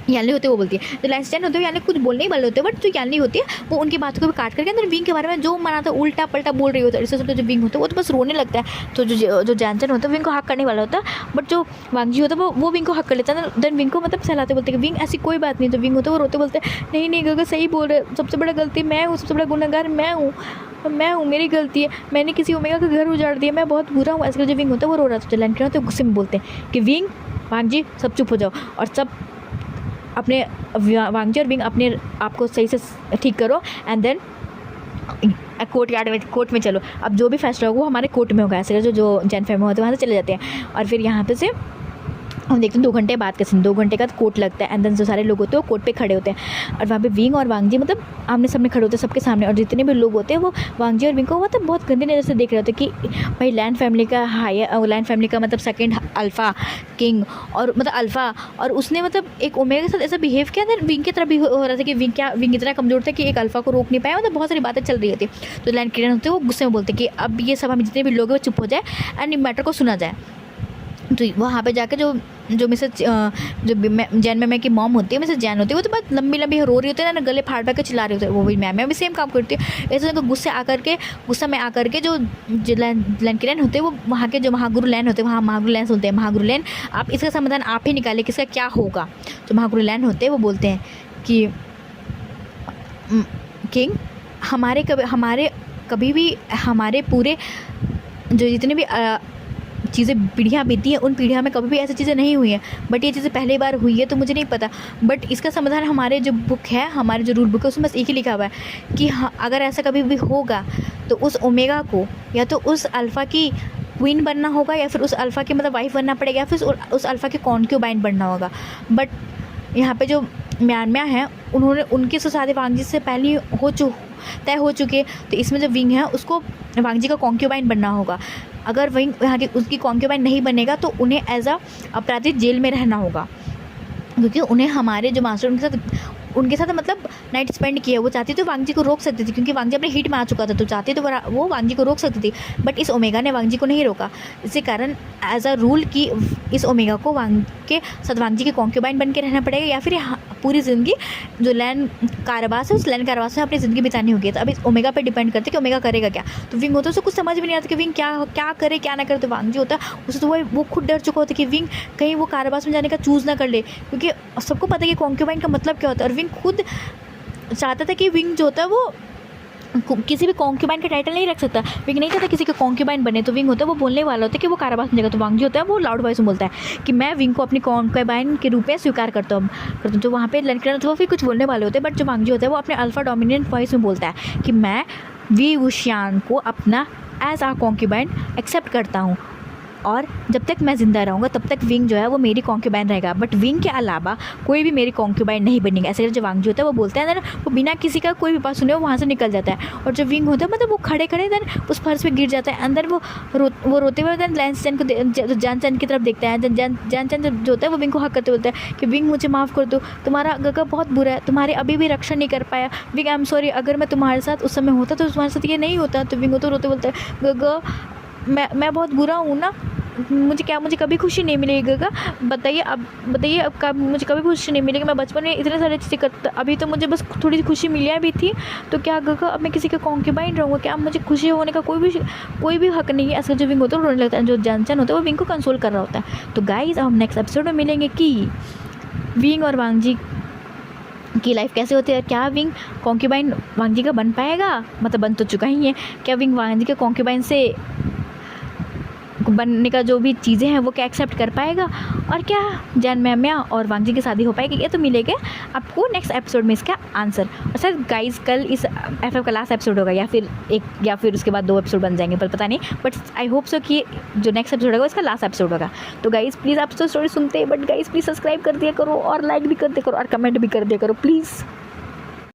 यानली होते वो बोलती है। तो लाइनस्टाइन होते हुए यानी कुछ बोलने ही वाले होते हैं, बट जो यानली होती है वो उनकी बातों को भी काट करके अंदर विंग के बारे में जो मना था उल्टा पल्टा बोल रही होता है। इससे जो विंग होता है वो तो बस रोने लगता है। तो जो जानचन होता है विंग को हक करने वाला होता है, बट जो वांगी होता है वो विंग को हक कर लेता है। देन विंग को मतलब सहलाते बोलते हैं कि विंग ऐसी कोई बात नहीं। तो विंग होता है वो रोते बोलते हैं नहीं गगन सही बोल रहे, सबसे बड़ा गलती मैं हूँ, सबसे बड़ा गुनहगार मैं हूँ, मेरी गलती है, मैंने किसी ओमेगा का घर उजाड़ दिया, मैं बहुत बुरा हूँ। ऐसे जो विंग होता है वो रो रहा था। लैंड होते गुस्से में बोलते हैं कि विंग वांगी सब चुप हो जाओ और सब अपने वांगी और विंग अपने आपको सही से ठीक करो, एंड देन कोर्ट में चलो। अब जो भी फैसला होगा वो हमारे कोर्ट में होगा। ऐसे जो जैन फैमिली होते हैं वहाँ से चले जाते हैं। और फिर यहाँ पे से हम देखते हैं 2 घंटे बाद का सीन। 2 घंटे का कोर्ट लगता है, एंड देन जो सारे लोग होते हैं वो कोर्ट पे खड़े होते हैं। और वहाँ पे विंग और वांगी मतलब आमने सामने खड़े होते हैं सबके सामने। और जितने भी लोग होते हैं वो वांगी और विंग को मतलब बहुत गंदे नज़र से देख रहे होते हैं कि भाई लैंड फैमिली का मतलब सेकंड अल्फ़ा किंग और मतलब अल्फ़ा, और उसने मतलब एक ओमेगा के साथ ऐसा बिहेव किया। देन विंग की तरफ भी हो रहा था कि विंग इतना कमज़ोर था कि एक अल्फ़ा को रोक नहीं पाया। मतलब बहुत सारी बातें चल रही होती। तो लैंड क्लियन होते हैं वो गुस्से में बोलते कि अब ये सब हम जितने भी लोग हैं वो चुप हो जाए एंड मैटर को सुना जाए। तो वहाँ पे जाकर जो मिसेस जैन मैम की मॉम होती है, मिसेस जैन होती है, वो तो बहुत लंबी रो रही होती है ना, गले फाड़ के चिल्ला रही होती है। वो भी मैम भी सेम काम करती है। ऐसे गुस्सा में आकर के जो लैन की लैन होते हैं वो वहाँ के जो महागुरु लैन होते हैं वहाँ महागुरु लैन सुनते हैं। महागुरु लैन आप इसका समाधान आप ही निकालिए किसका क्या होगा। जो महागुरु लैन होते हैं वो बोलते हैं कि किंग कभी भी हमारे पूरे जो जितने भी चीज़ें पीढ़ियाँ बीती हैं उन पीढ़ियों में कभी भी ऐसी चीज़ें नहीं हुई हैं, बट ये चीज़ें पहली बार हुई है। तो मुझे नहीं पता, बट इसका समाधान हमारे जो बुक है, हमारे जो रूल बुक है उसमें बस एक ही लिखा हुआ है कि हाँ अगर ऐसा कभी भी होगा तो उस ओमेगा को या तो उस अल्फ़ा की क्वीन बनना होगा या फिर उस अल्फ़ा की मतलब वाइफ बनना पड़ेगा या फिर उस अल्फ़ा के कॉन्क्यूबाइन बनना होगा। बट यहाँ पे जो म्यांमार हैं उनकी शादी वांगी से पहले तय हो चुके। तो इसमें जो विंग है उसको वांगी का कॉन्क्यूबाइन बनना होगा। अगर विंग यहाँ की उसकी कॉन्क्यूबाइन नहीं बनेगा तो उन्हें एज अ अपराधी जेल में रहना होगा, क्योंकि उन्हें हमारे जो मास्टर उनके साथ मतलब नाइट स्पेंड किया। वो चाहती तो वांगी को रोक सकती थी क्योंकि वांगी अपने हिट में आ चुका था, तो चाहती तो वो वांगी को रोक सकती थी, बट इस ओमेगा ने वांगी को नहीं रोका। इसी कारण एज अ रूल कि इस ओमेगा को के साथ वांगी के कॉन्क्यूबाइन बन के रहना पड़ेगा या फिर पूरी ज़िंदगी जो लैंड कारावास है उस लैंड कारावास में अपनी ज़िंदगी बितानी होगी। तो अब इस ओमेगा पे डिपेंड करते कि ओमेगा करेगा क्या। तो विंग होता है उसको कुछ समझ भी नहीं आता कि विंग क्या करे क्या ना करे। तो वांगी होता है उसे तो वो खुद डर चुका होता है कि विंग कहीं वो कारावास में जाने का चूज़ ना कर ले, क्योंकि सबको पता है कि कॉन्क्यूबाइन का मतलब क्या होता है। और विंग खुद चाहता था कि विंग जो होता है वो किसी भी कॉन्क्यूबाइन का टाइटल नहीं रख सकता। विंग नहीं चाहता किसी का कॉन्क्यूबाइन बने। तो विंग होता है वो बोलने वाला होता है कि वो कारावास में जाएगा। तो वांगी होता है वो लाउड वॉइस में बोलता है कि मैं विंग को अपनी कॉन्क्यूबाइन के रूप में स्वीकार करता हूँ। तो वहाँ पे लड़कियाँ तो वो फिर कुछ बोलने वाले होते हैं, बट जो वांगी होता है वो अपने अल्फा डोमिनेंट वॉइस में बोलता है कि मैं वी वुशियान को अपना एज आ कॉन्क्यूबाइन एक्सेप्ट करता हूँ। और जब तक मैं ज़िंदा रहूँगा तब तक विंग जो है वो मेरी कॉन्क्यूबाइन रहेगा, बट विंग के अलावा कोई भी मेरी कॉन्क्यूबाइन नहीं बनेगा। ऐसे जो वांग जी होता है वो बोलता है देन वो बिना किसी का कोई भी बात सुने वो वहाँ से निकल जाता है। और जो विंग होता है मतलब वो खड़े खड़े देन उस फर्श पे गिर जाता है अंदर, वो रोते हुए देन लैंस चैन को जान चैन की तरफ देखता है। जान चैन जो होता है वो विंग को हक करते बोलता है कि विंग मुझे माफ़ कर दो, तुम्हारा गगा बहुत बुरा है, तुम्हारे अभी भी रक्षा नहीं कर पाया। विंग आई एम सॉरी, अगर मैं तुम्हारे साथ उस समय होता तो तुम्हारे साथ ये नहीं होता। तो विंग तो रोते बोलता है गगा मैं बहुत बुरा हूँ ना, मुझे कभी खुशी नहीं मिलेगी गगा, बताइए अब कब मुझे कभी खुशी नहीं मिलेगी। मैं बचपन में इतने सारे चीज़ें करता, अभी तो मुझे बस थोड़ी सी खुशी मिली भी थी, तो क्या गगा अब मैं किसी का कॉन्क्यूबाइन रहूँगा? क्या मुझे खुशी होने का कोई भी हक नहीं है? ऐसा जो विंग होता है रोने लगता है, जो जानचन होता है वो विंग को कंसोल कर रहा होता है। तो गाइज हम नेक्स्ट एपिसोड में मिलेंगे कि विंग और वांग जी की लाइफ कैसे होती है, क्या विंग कॉन्क्यूबाइन वांग जी का बन पाएगा, मतलब बन तो चुका ही है, क्या विंग वांग जी के कॉन्क्यूबाइन से बनने का जो भी चीज़ें हैं वो क्या एक्सेप्ट कर पाएगा, और क्या जैन मैमिया और वांग जी की शादी हो पाएगी? ये तो मिलेगा आपको नेक्स्ट एपिसोड में इसका आंसर। और सर गाइज कल इस FF का लास्ट एपिसोड होगा या फिर उसके बाद 2 एपिसोड बन जाएंगे, पर पता नहीं, बट आई होप सो कि जो नेक्स्ट एपिसोड होगा इसका लास्ट एपिसोड होगा। तो गाइज प्लीज़ आप तो स्टोरी सुनते हैं, बट गाइज प्लीज़ सब्सक्राइब कर दिया करो और लाइक भी कर दिया करो और कमेंट भी कर दिया करो प्लीज़।